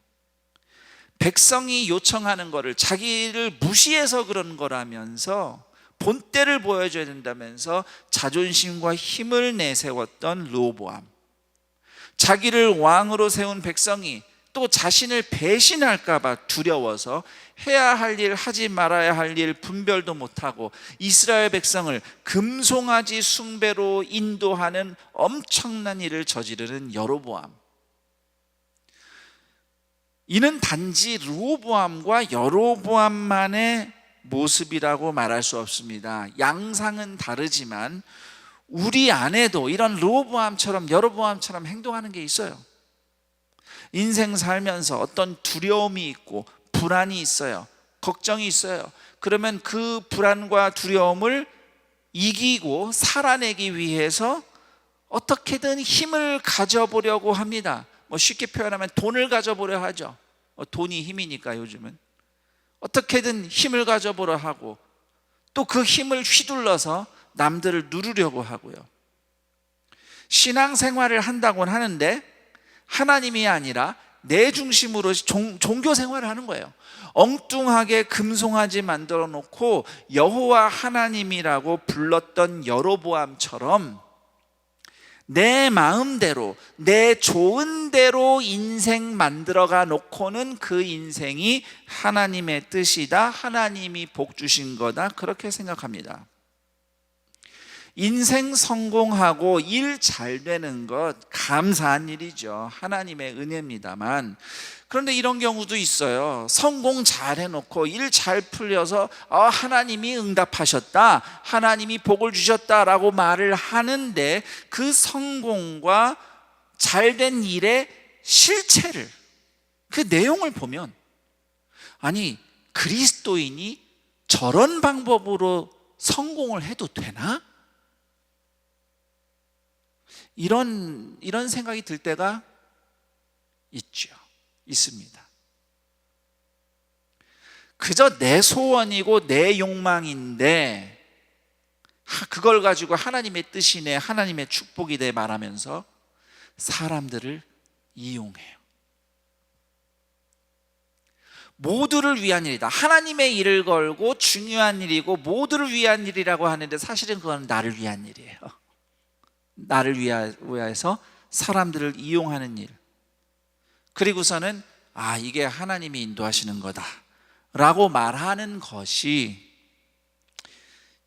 백성이 요청하는 것을 자기를 무시해서 그런 거라면서 본때를 보여줘야 된다면서 자존심과 힘을 내세웠던 르호보암, 자기를 왕으로 세운 백성이 또 자신을 배신할까 봐 두려워서 해야 할 일 하지 말아야 할 일 분별도 못하고 이스라엘 백성을 금송아지 숭배로 인도하는 엄청난 일을 저지르는 여로보암. 이는 단지 르호보암과 여로보암만의 모습이라고 말할 수 없습니다. 양상은 다르지만 우리 안에도 이런 르호보암처럼 여로보암처럼 행동하는 게 있어요. 인생 살면서 어떤 두려움이 있고 불안이 있어요. 걱정이 있어요. 그러면 그 불안과 두려움을 이기고 살아내기 위해서 어떻게든 힘을 가져보려고 합니다. 쉽게 표현하면 돈을 가져보려 하죠. 돈이 힘이니까 요즘은 어떻게든 힘을 가져보려 하고 또 그 힘을 휘둘러서 남들을 누르려고 하고요. 신앙생활을 한다고는 하는데 하나님이 아니라 내 중심으로 종교 생활을 하는 거예요. 엉뚱하게 금송아지 만들어 놓고 여호와 하나님이라고 불렀던 여로보암처럼 내 마음대로 내 좋은 대로 인생 만들어가 놓고는 그 인생이 하나님의 뜻이다, 하나님이 복 주신 거다, 그렇게 생각합니다. 인생 성공하고 일 잘 되는 것 감사한 일이죠. 하나님의 은혜입니다만, 그런데 이런 경우도 있어요. 성공 잘 해놓고 일 잘 풀려서 하나님이 응답하셨다, 하나님이 복을 주셨다라고 말을 하는데 그 성공과 잘된 일의 실체를, 그 내용을 보면, 아니 그리스도인이 저런 방법으로 성공을 해도 되나? 이런 생각이 들 때가 있습니다. 그저 내 소원이고 내 욕망인데 그걸 가지고 하나님의 뜻이네, 하나님의 축복이네 말하면서 사람들을 이용해요. 모두를 위한 일이다, 하나님의 일을 걸고 중요한 일이고 모두를 위한 일이라고 하는데 사실은 그건 나를 위한 일이에요. 나를 위해서 사람들을 이용하는 일. 그리고서는 이게 하나님이 인도하시는 거다 라고 말하는 것이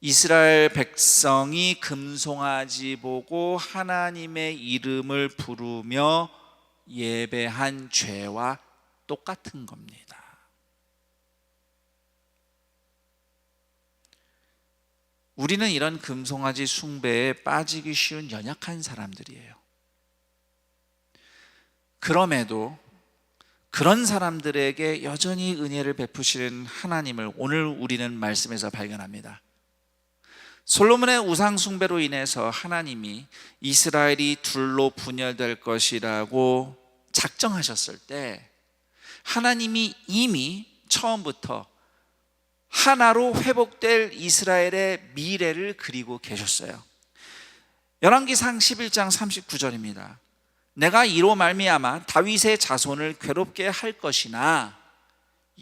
이스라엘 백성이 금송아지 보고 하나님의 이름을 부르며 예배한 죄와 똑같은 겁니다. 우리는 이런 금송아지 숭배에 빠지기 쉬운 연약한 사람들이에요. 그럼에도 그런 사람들에게 여전히 은혜를 베푸시는 하나님을 오늘 우리는 말씀에서 발견합니다. 솔로몬의 우상 숭배로 인해서 하나님이 이스라엘이 둘로 분열될 것이라고 작정하셨을 때 하나님이 이미 처음부터 하나로 회복될 이스라엘의 미래를 그리고 계셨어요. 열왕기상 11장 39절입니다. 내가 이로 말미암아 다윗의 자손을 괴롭게 할 것이나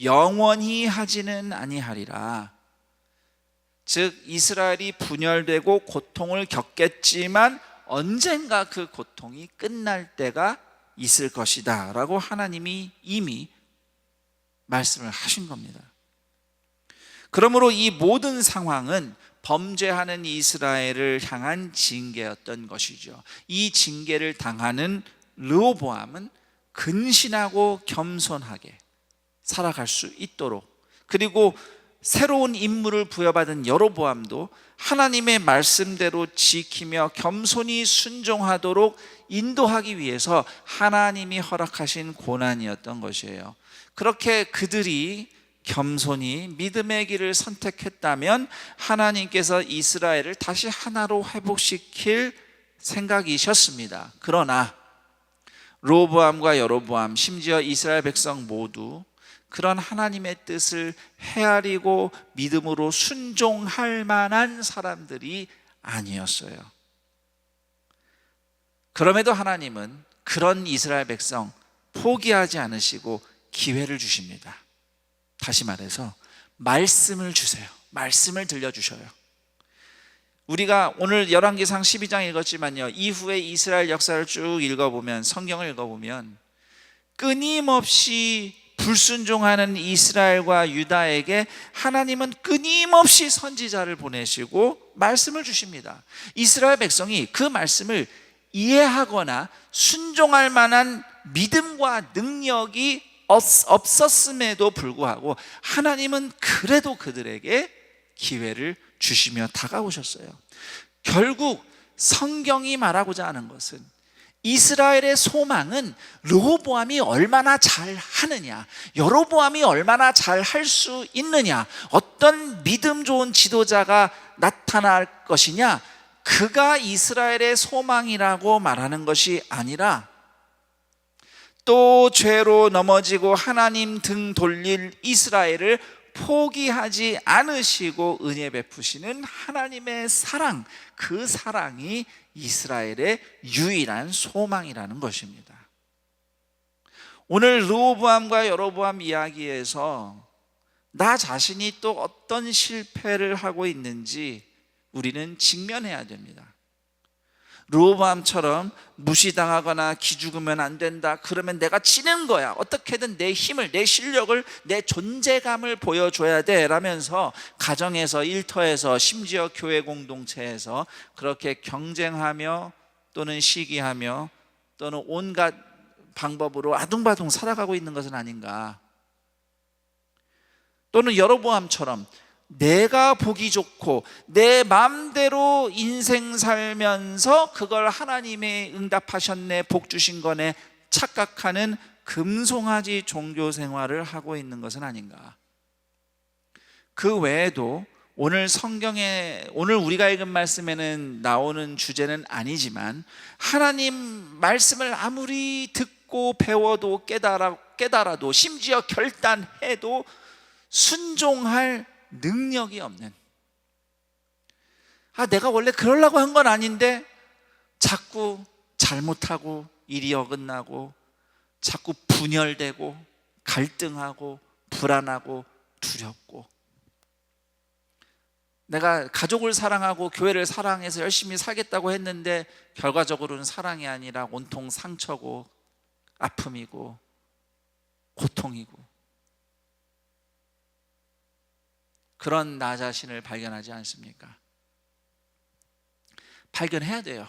영원히 하지는 아니하리라. 즉 이스라엘이 분열되고 고통을 겪겠지만 언젠가 그 고통이 끝날 때가 있을 것이다 라고 하나님이 이미 말씀을 하신 겁니다. 그러므로 이 모든 상황은 범죄하는 이스라엘을 향한 징계였던 것이죠. 이 징계를 당하는 르호보암은 근신하고 겸손하게 살아갈 수 있도록, 그리고 새로운 임무를 부여받은 여로보암도 하나님의 말씀대로 지키며 겸손히 순종하도록 인도하기 위해서 하나님이 허락하신 고난이었던 것이에요. 그렇게 그들이 겸손히 믿음의 길을 선택했다면 하나님께서 이스라엘을 다시 하나로 회복시킬 생각이셨습니다. 그러나 르호보암과 여로보암, 심지어 이스라엘 백성 모두 그런 하나님의 뜻을 헤아리고 믿음으로 순종할 만한 사람들이 아니었어요. 그럼에도 하나님은 그런 이스라엘 백성 포기하지 않으시고 기회를 주십니다. 다시 말해서 말씀을 주세요. 말씀을 들려주셔요. 우리가 오늘 열왕기상 12장 읽었지만요, 이후에 이스라엘 역사를 쭉 읽어보면, 성경을 읽어보면 끊임없이 불순종하는 이스라엘과 유다에게 하나님은 끊임없이 선지자를 보내시고 말씀을 주십니다. 이스라엘 백성이 그 말씀을 이해하거나 순종할 만한 믿음과 능력이 없었음에도 불구하고 하나님은 그래도 그들에게 기회를 주시며 다가오셨어요. 결국 성경이 말하고자 하는 것은 이스라엘의 소망은 르호보암이 얼마나 잘하느냐, 여로보암이 얼마나 잘할 수 있느냐, 어떤 믿음 좋은 지도자가 나타날 것이냐, 그가 이스라엘의 소망이라고 말하는 것이 아니라 또 죄로 넘어지고 하나님 등 돌릴 이스라엘을 포기하지 않으시고 은혜 베푸시는 하나님의 사랑, 그 사랑이 이스라엘의 유일한 소망이라는 것입니다. 오늘 르호보암과 여로보암 이야기에서 나 자신이 또 어떤 실패를 하고 있는지 우리는 직면해야 됩니다. 르호보암처럼 무시당하거나 기죽으면 안 된다, 그러면 내가 지는 거야, 어떻게든 내 힘을, 내 실력을, 내 존재감을 보여줘야 돼 라면서 가정에서, 일터에서, 심지어 교회 공동체에서 그렇게 경쟁하며 또는 시기하며 또는 온갖 방법으로 아둥바둥 살아가고 있는 것은 아닌가. 또는 여로보암처럼 내가 보기 좋고 내 마음대로 인생 살면서 그걸 하나님의 응답하셨네, 복 주신 거네 착각하는 금송아지 종교 생활을 하고 있는 것은 아닌가. 그 외에도 오늘 성경에, 오늘 우리가 읽은 말씀에는 나오는 주제는 아니지만 하나님 말씀을 아무리 듣고 배워도 깨달아도 심지어 결단해도 순종할 능력이 없는, 내가 원래 그러려고 한 건 아닌데 자꾸 잘못하고 일이 어긋나고 자꾸 분열되고 갈등하고 불안하고 두렵고, 내가 가족을 사랑하고 교회를 사랑해서 열심히 살겠다고 했는데 결과적으로는 사랑이 아니라 온통 상처고 아픔이고 고통이고, 그런 나 자신을 발견하지 않습니까? 발견해야 돼요.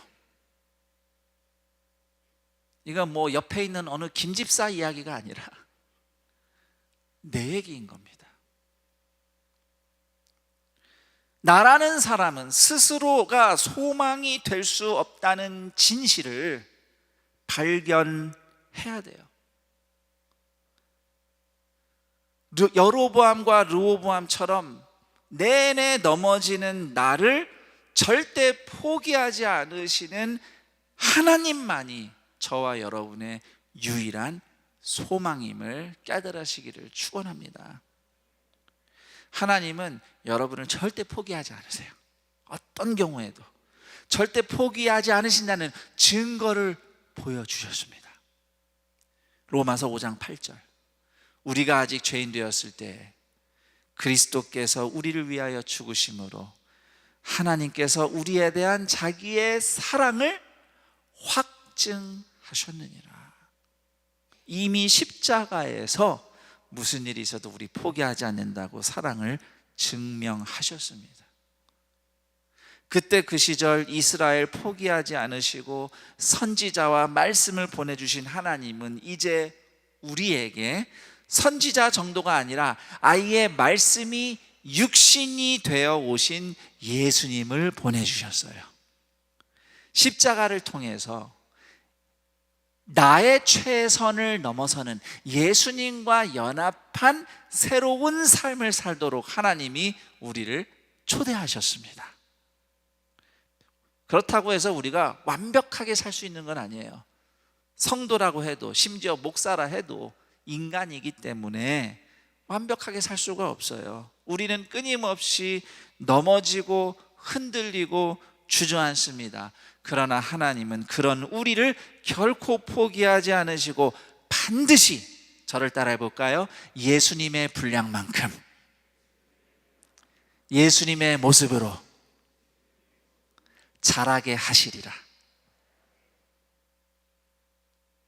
이건 뭐 옆에 있는 어느 김집사 이야기가 아니라 내 얘기인 겁니다. 나라는 사람은 스스로가 소망이 될 수 없다는 진실을 발견해야 돼요. 여로보암과 르호보암처럼 내내 넘어지는 나를 절대 포기하지 않으시는 하나님만이 저와 여러분의 유일한 소망임을 깨달으시기를 축원합니다. 하나님은 여러분을 절대 포기하지 않으세요. 어떤 경우에도 절대 포기하지 않으신다는 증거를 보여주셨습니다. 로마서 5장 8절, 우리가 아직 죄인 되었을 때 그리스도께서 우리를 위하여 죽으심으로 하나님께서 우리에 대한 자기의 사랑을 확증하셨느니라. 이미 십자가에서 무슨 일이 있어도 우리 포기하지 않는다고 사랑을 증명하셨습니다. 그때 그 시절 이스라엘 포기하지 않으시고 선지자와 말씀을 보내주신 하나님은 이제 우리에게 선지자 정도가 아니라 아예 말씀이 육신이 되어 오신 예수님을 보내주셨어요. 십자가를 통해서 나의 최선을 넘어서는 예수님과 연합한 새로운 삶을 살도록 하나님이 우리를 초대하셨습니다. 그렇다고 해서 우리가 완벽하게 살 수 있는 건 아니에요. 성도라고 해도, 심지어 목사라 해도 인간이기 때문에 완벽하게 살 수가 없어요. 우리는 끊임없이 넘어지고 흔들리고 주저앉습니다. 그러나 하나님은 그런 우리를 결코 포기하지 않으시고 반드시, 저를 따라해 볼까요? 예수님의 분량만큼 예수님의 모습으로 자라게 하시리라.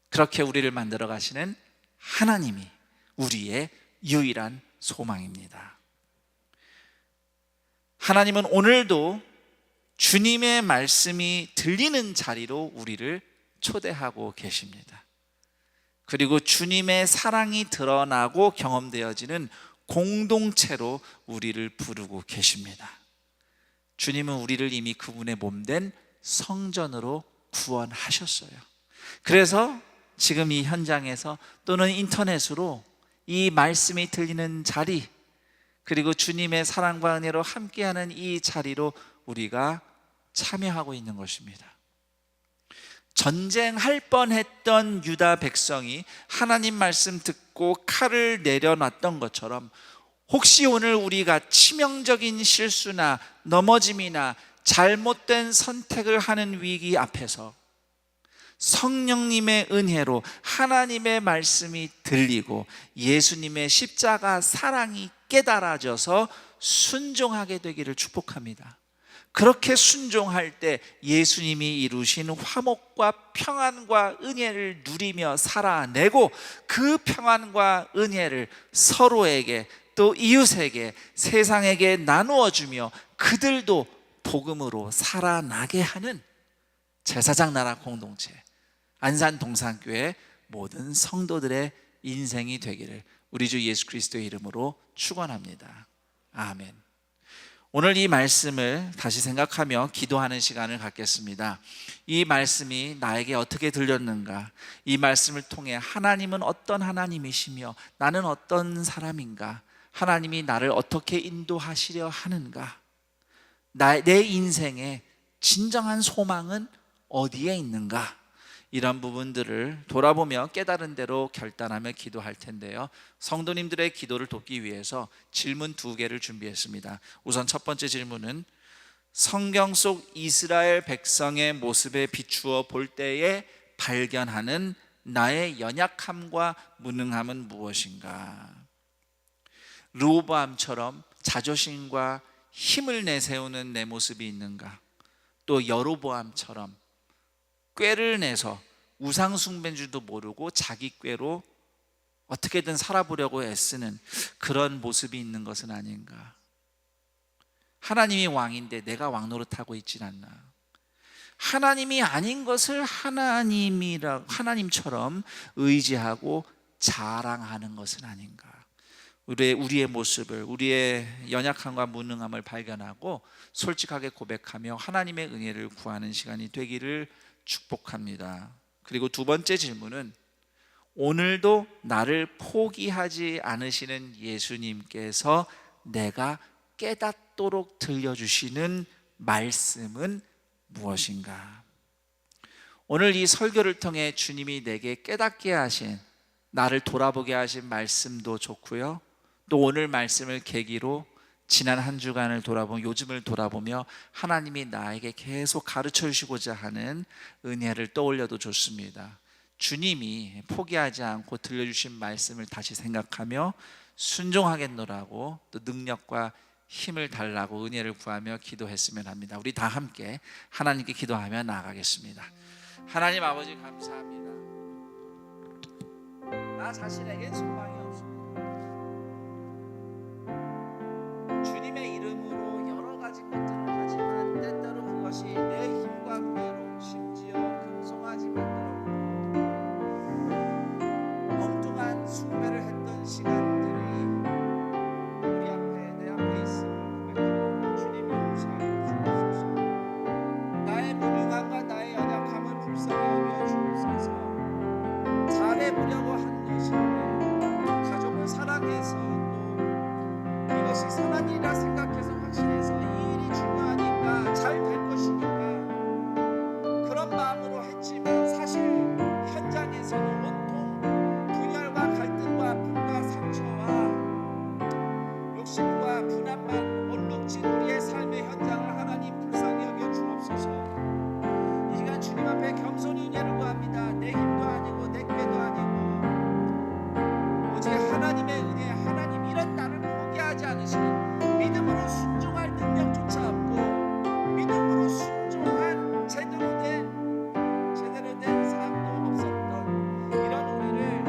그렇게 우리를 만들어 가시는 하나님이 우리의 유일한 소망입니다. 하나님은 오늘도 주님의 말씀이 들리는 자리로 우리를 초대하고 계십니다. 그리고 주님의 사랑이 드러나고 경험되어지는 공동체로 우리를 부르고 계십니다. 주님은 우리를 이미 그분의 몸된 성전으로 구원하셨어요. 그래서 지금 이 현장에서 또는 인터넷으로 이 말씀이 들리는 자리, 그리고 주님의 사랑과 은혜로 함께하는 이 자리로 우리가 참여하고 있는 것입니다. 전쟁할 뻔했던 유다 백성이 하나님 말씀 듣고 칼을 내려놨던 것처럼, 혹시 오늘 우리가 치명적인 실수나 넘어짐이나 잘못된 선택을 하는 위기 앞에서 성령님의 은혜로 하나님의 말씀이 들리고 예수님의 십자가 사랑이 깨달아져서 순종하게 되기를 축복합니다. 그렇게 순종할 때 예수님이 이루신 화목과 평안과 은혜를 누리며 살아내고, 그 평안과 은혜를 서로에게 또 이웃에게, 세상에게 나누어 주며 그들도 복음으로 살아나게 하는 제사장 나라 공동체, 안산 동산교회 모든 성도들의 인생이 되기를 우리 주 예수 그리스도의 이름으로 축원합니다. 아멘. 오늘 이 말씀을 다시 생각하며 기도하는 시간을 갖겠습니다. 이 말씀이 나에게 어떻게 들렸는가? 이 말씀을 통해 하나님은 어떤 하나님이시며 나는 어떤 사람인가? 하나님이 나를 어떻게 인도하시려 하는가? 내 인생의 진정한 소망은 어디에 있는가? 이런 부분들을 돌아보며 깨달은 대로 결단하며 기도할 텐데요, 성도님들의 기도를 돕기 위해서 질문 2개를 준비했습니다. 우선 첫 번째 질문은 성경 속 이스라엘 백성의 모습에 비추어 볼 때에 발견하는 나의 연약함과 무능함은 무엇인가? 르호보암처럼 자존심과 힘을 내세우는 내 모습이 있는가? 또 여로보암처럼 꾀를 내서 우상 숭배인 줄도 모르고 자기 꾀로 어떻게든 살아보려고 애쓰는 그런 모습이 있는 것은 아닌가? 하나님이 왕인데 내가 왕노릇하고 있진 않나? 하나님이 아닌 것을 하나님처럼 의지하고 자랑하는 것은 아닌가? 우리의 모습을, 우리의 연약함과 무능함을 발견하고 솔직하게 고백하며 하나님의 은혜를 구하는 시간이 되기를 축복합니다. 그리고 2번째 질문은 오늘도 나를 포기하지 않으시는 예수님께서 내가 깨닫도록 들려주시는 말씀은 무엇인가? 오늘 이 설교를 통해 주님이 내게 깨닫게 하신, 나를 돌아보게 하신 말씀도 좋고요, 또 오늘 말씀을 계기로 지난 한 주간을 돌아보며, 요즘을 돌아보며 하나님이 나에게 계속 가르쳐 주시고자 하는 은혜를 떠올려도 좋습니다. 주님이 포기하지 않고 들려주신 말씀을 다시 생각하며 순종하겠노라고, 또 능력과 힘을 달라고 은혜를 구하며 기도했으면 합니다. 우리 다 함께 하나님께 기도하며 나아가겠습니다. 하나님 아버지, 감사합니다. 나 자신에겐 소망이 없습니다. 주님의 이름으로 여러 가지 것들을 하지만 때때로 그것이 내 힘과 꾀로, 심지어 금송아지 만들어 엉뚱한 숭배를 했던 시간들이 내 앞에 있음을 고백하고 주님이 용서하여 주옵소서. 나의 무능함과 나의 연약함을 불쌍히 여겨 주옵소서. 잘해보려고 한 것인데, 가족을 사랑해서 또 이것이 선한 일이라 생각해서 확신해서 이 일이 중요하니까 잘 될 것이니까 그런 마음으로 했지만, 사실 현장에서는 온통 분열과 갈등과 아픔과 상처와 욕심과 분함만 얼룩진 우리의 삶의 현장을 하나님 불쌍히 여겨 주옵소서. 이 시간 주님 앞에 겸손히 은혜를 구합니다. 내 힘도 아니고 내 꾀도 아니고 오직 하나님의 은혜, 하나님 이런 나를 포기하지 않으시는, 믿음으로 순종할 능력조차 없고 믿음으로 순종한 제대로 된 삶도 없었던 이런 우리를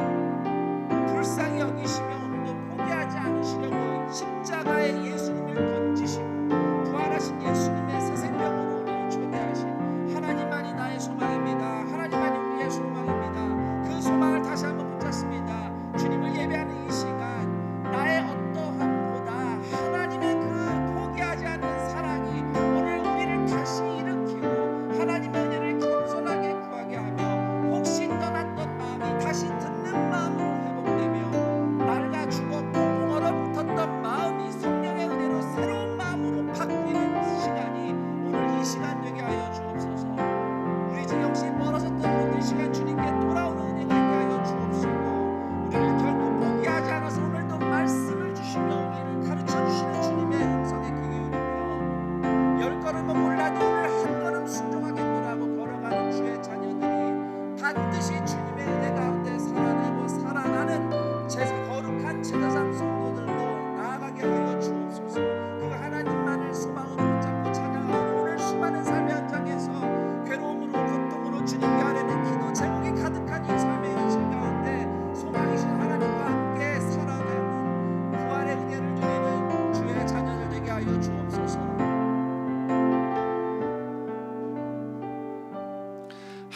불쌍히 여기시며 오늘도 포기하지 않으시려고 십자가에 예수님을 던지시고 부활하신 예수님의 새 생명으로 우리를 초대하신 하나님만이 나의 소망입니다. 하나님만이 우리의 소망입니다. 그 소망을 다시 한번 붙잡습니다. 주님을 예배하는 이 시간, 나의 어떠함보다 하나님의 그 포기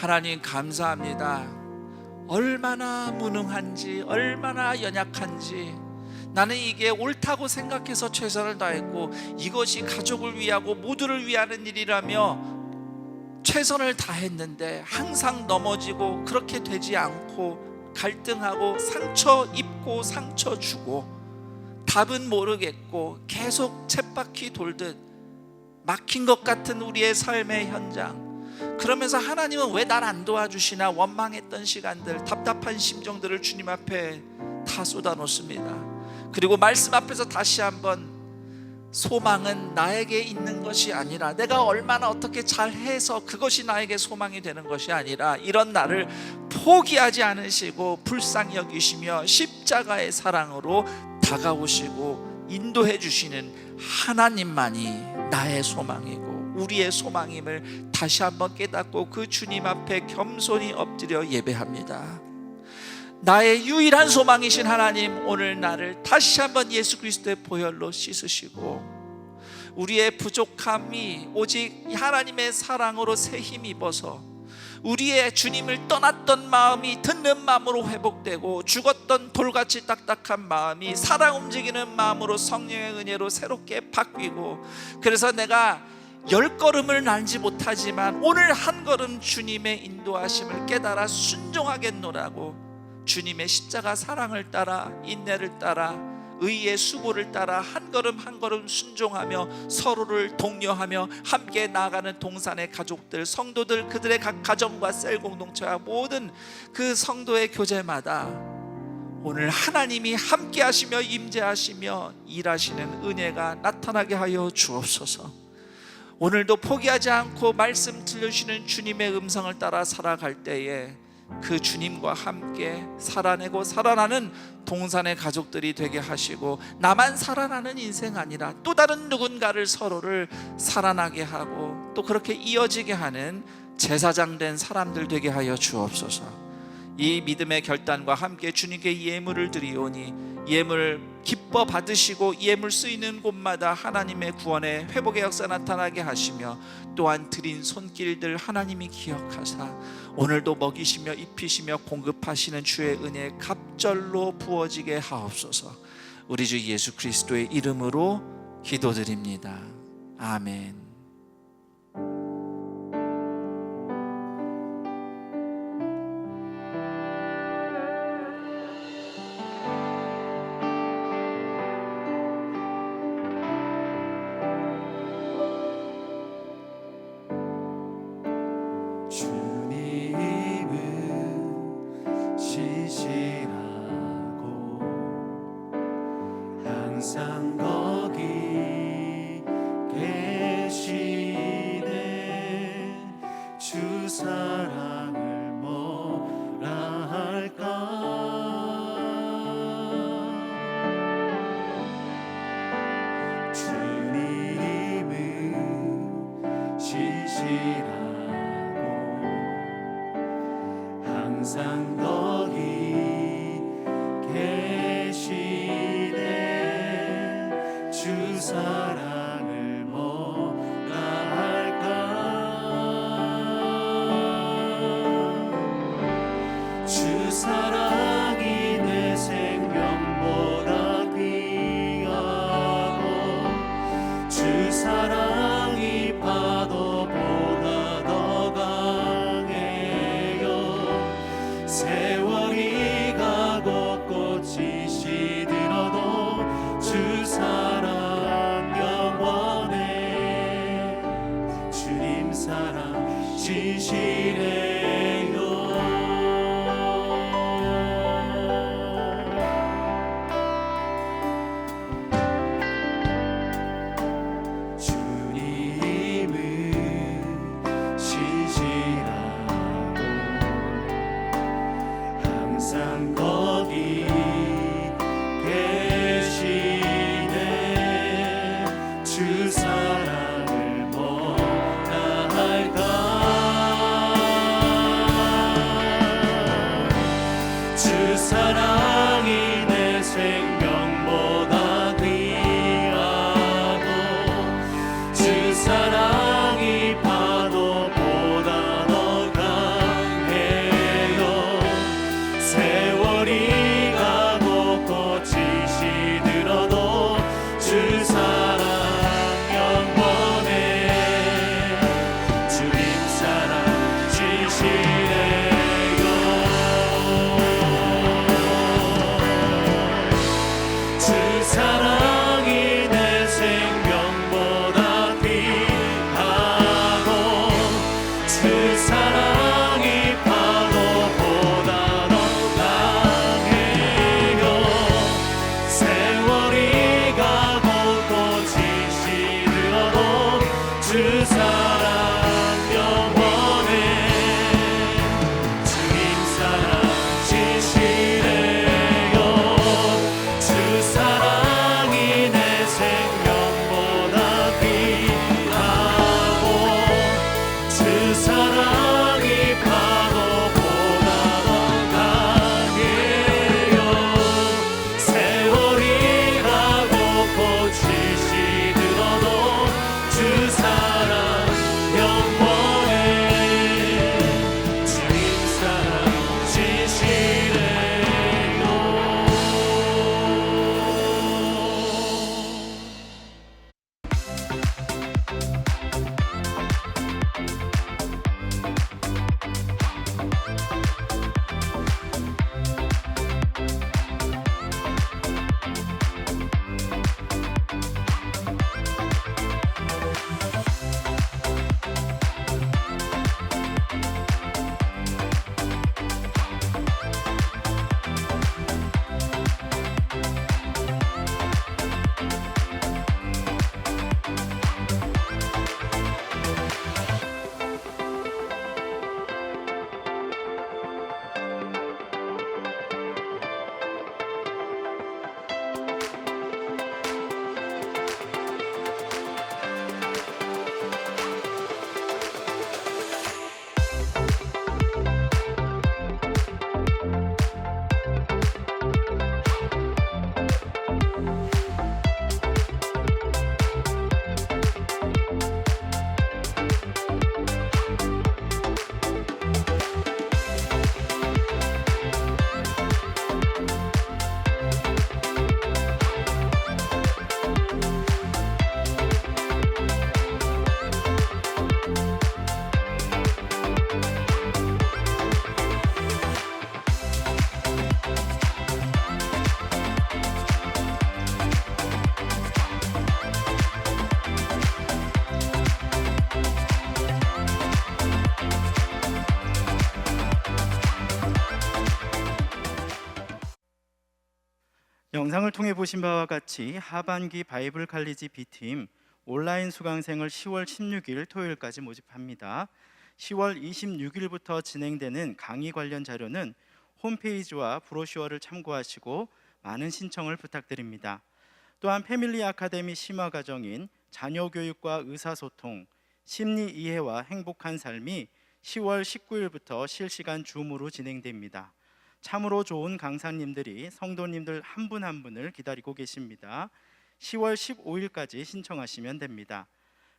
하나님 감사합니다. 얼마나 무능한지, 얼마나 연약한지, 나는 이게 옳다고 생각해서 최선을 다했고 이것이 가족을 위하고 모두를 위하는 일이라며 최선을 다했는데 항상 넘어지고 그렇게 되지 않고 갈등하고 상처 입고 상처 주고 답은 모르겠고 계속 쳇바퀴 돌듯 막힌 것 같은 우리의 삶의 현장, 그러면서 하나님은 왜 날 안 도와주시나 원망했던 시간들, 답답한 심정들을 주님 앞에 다 쏟아놓습니다. 그리고 말씀 앞에서 다시 한번 소망은 나에게 있는 것이 아니라 내가 얼마나 어떻게 잘해서 그것이 나에게 소망이 되는 것이 아니라 이런 나를 포기하지 않으시고 불쌍히 여기시며 십자가의 사랑으로 다가오시고 인도해 주시는 하나님만이 나의 소망이고 우리의 소망임을 다시 한번 깨닫고 그 주님 앞에 겸손히 엎드려 예배합니다. 나의 유일한 소망이신 하나님, 오늘 나를 다시 한번 예수 그리스도의 보혈로 씻으시고 우리의 부족함이 오직 하나님의 사랑으로 새 힘입어서 우리의 주님을 떠났던 마음이 듣는 마음으로 회복되고 죽었던 돌같이 딱딱한 마음이 사랑 움직이는 마음으로 성령의 은혜로 새롭게 바뀌고, 그래서 내가 10걸음을 날지 못하지만 오늘 한 걸음 주님의 인도하심을 깨달아 순종하겠노라고 주님의 십자가 사랑을 따라 인내를 따라 의의 수고를 따라 한 걸음 한 걸음 순종하며 서로를 독려하며 함께 나아가는 동산의 가족들, 성도들, 그들의 각 가정과 셀 공동체와 모든 그 성도의 교제마다 오늘 하나님이 함께 하시며 임재하시며 일하시는 은혜가 나타나게 하여 주옵소서. 오늘도 포기하지 않고 말씀 들려주시는 주님의 음성을 따라 살아갈 때에 그 주님과 함께 살아내고 살아나는 동산의 가족들이 되게 하시고, 나만 살아나는 인생 아니라 또 다른 누군가를 서로를 살아나게 하고 또 그렇게 이어지게 하는 제사장 된 사람들 되게 하여 주옵소서. 이 믿음의 결단과 함께 주님께 예물을 드리오니 예물 기뻐 받으시고 예물 쓰이는 곳마다 하나님의 구원의 회복의 역사 나타나게 하시며 또한 드린 손길들 하나님이 기억하사 오늘도 먹이시며 입히시며 공급하시는 주의 은혜 갑절로 부어지게 하옵소서. 우리 주 예수 그리스도의 이름으로 기도드립니다. 아멘. 항상 거기 계시네. 주 사랑을 뭐라 할까. 주님은 신실하고 항상 거기 계시네. 주 사랑을 뭐라 할까. 주 사랑이 내 생명보다 귀하고 주 사랑이 파도보다 더 강해요. 세월이 가고 꽃이 시들어도 주 사랑 영상을 통해 보신 바와 같이 하반기 바이블 칼리지 B팀 온라인 수강생을 10월 16일 토요일까지 모집합니다. 10월 26일부터 진행되는 강의 관련 자료는 홈페이지와 브로셔를 참고하시고 많은 신청을 부탁드립니다. 또한 패밀리 아카데미 심화 과정인 자녀 교육과 의사소통, 심리 이해와 행복한 삶이 10월 19일부터 실시간 줌으로 진행됩니다. 참으로 좋은 강사님들이 성도님들 한 분 한 분을 기다리고 계십니다. 10월 15일까지 신청하시면 됩니다.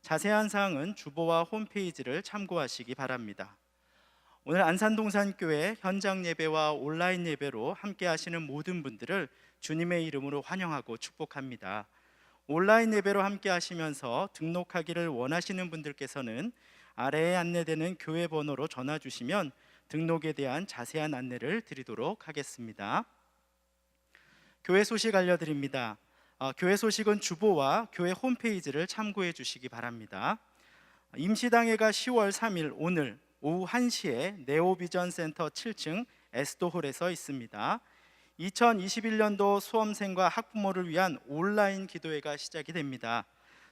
자세한 사항은 주보와 홈페이지를 참고하시기 바랍니다. 오늘 안산동산교회 현장 예배와 온라인 예배로 함께 하시는 모든 분들을 주님의 이름으로 환영하고 축복합니다. 온라인 예배로 함께 하시면서 등록하기를 원하시는 분들께서는 아래에 안내되는 교회 번호로 전화 주시면 등록에 대한 자세한 안내를 드리도록 하겠습니다. 교회 소식 알려드립니다. 교회 소식은 주보와 교회 홈페이지를 참고해 주시기 바랍니다. 임시당회가 10월 3일 오늘 오후 1시에 네오비전 센터 7층 에스도홀에서 있습니다. 2021년도 수험생과 학부모를 위한 온라인 기도회가 시작이 됩니다.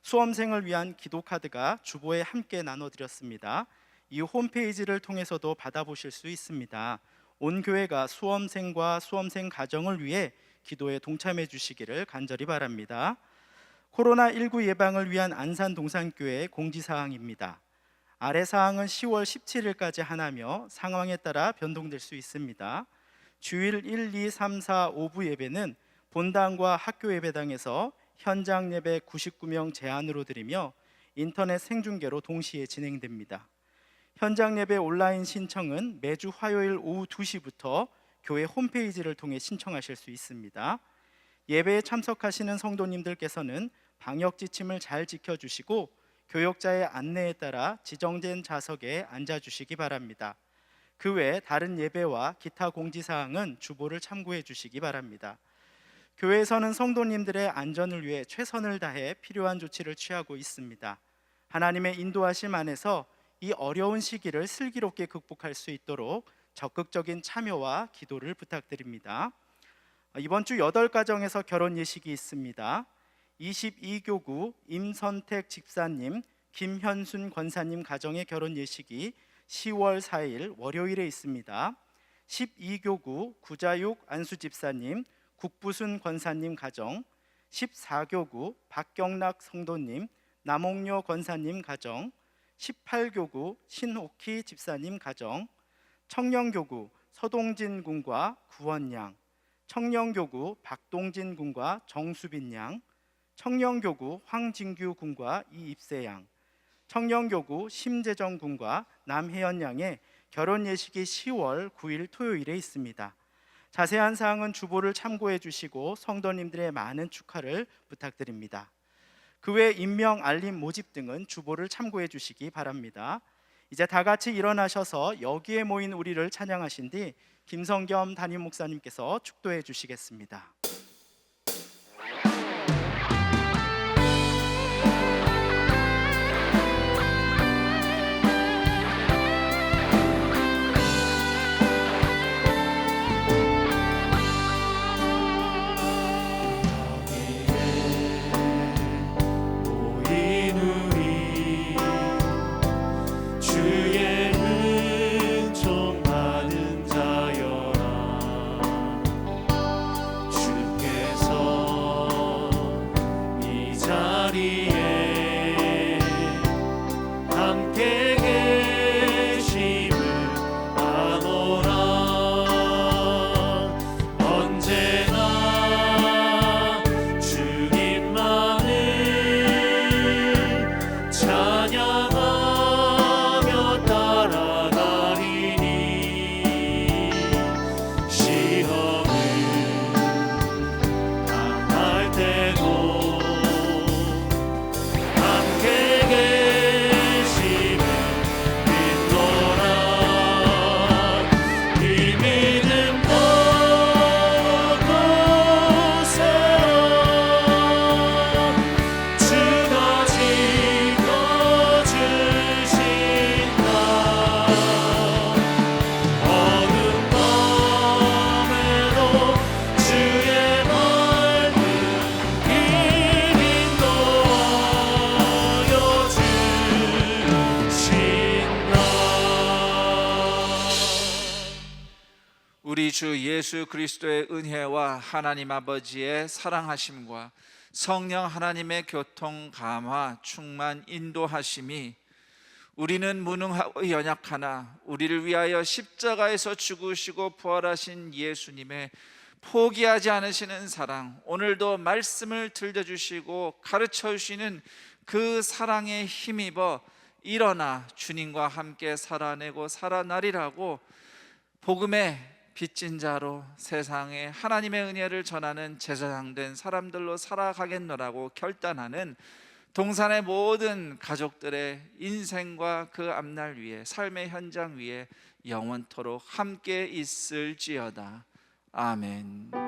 수험생을 위한 기도 카드가 주보에 함께 나눠드렸습니다. 이 홈페이지를 통해서도 받아보실 수 있습니다. 온 교회가 수험생과 수험생 가정을 위해 기도에 동참해 주시기를 간절히 바랍니다. 코로나19 예방을 위한 안산동산교회 공지사항입니다. 아래 사항은 10월 17일까지 하나며 상황에 따라 변동될 수 있습니다. 주일 1, 2, 3, 4, 5부 예배는 본당과 학교 예배당에서 현장 예배 99명 제한으로 드리며 인터넷 생중계로 동시에 진행됩니다. 현장 예배 온라인 신청은 매주 화요일 오후 2시부터 교회 홈페이지를 통해 신청하실 수 있습니다. 예배에 참석하시는 성도님들께서는 방역 지침을 잘 지켜주시고 교역자의 안내에 따라 지정된 좌석에 앉아주시기 바랍니다. 그 외 다른 예배와 기타 공지사항은 주보를 참고해 주시기 바랍니다. 교회에서는 성도님들의 안전을 위해 최선을 다해 필요한 조치를 취하고 있습니다. 하나님의 인도하심 안에서 이 어려운 시기를 슬기롭게 극복할 수 있도록 적극적인 참여와 기도를 부탁드립니다. 이번 주 8가정에서 결혼 예식이 있습니다. 22교구 임선택 집사님, 김현순 권사님 가정의 결혼 예식이 10월 4일 월요일에 있습니다. 12교구 구자육 안수 집사님, 국부순 권사님 가정, 14교구 박경락 성도님, 남옥료 권사님 가정, 18교구 신옥희 집사님 가정, 청년교구 서동진 군과 구원양, 청년교구 박동진 군과 정수빈 양, 청년교구 황진규 군과 이입세 양, 청년교구 심재정 군과 남혜연 양의 결혼 예식이 10월 9일 토요일에 있습니다. 자세한 사항은 주보를 참고해 주시고 성도님들의 많은 축하를 부탁드립니다. 그 외 임명, 알림, 모집 등은 주보를 참고해 주시기 바랍니다. 이제 다 같이 일어나셔서 여기에 모인 우리를 찬양하신 뒤 김성겸 담임 목사님께서 축도해 주시겠습니다. 주의 은총 받은 자여라. 주 예수 그리스도의 은혜와 하나님 아버지의 사랑하심과 성령 하나님의 교통, 감화, 충만, 인도하심이 우리는 무능하고 연약하나 우리를 위하여 십자가에서 죽으시고 부활하신 예수님의 포기하지 않으시는 사랑, 오늘도 말씀을 들려주시고 가르쳐 주시는 그 사랑에 힘입어 일어나 주님과 함께 살아내고 살아나리라고 복음의 빚진 자로 세상에 하나님의 은혜를 전하는 제사장 된 사람들로 살아가겠노라고 결단하는 동산의 모든 가족들의 인생과 그 앞날 위에, 삶의 현장 위에 영원토록 함께 있을지어다. 아멘.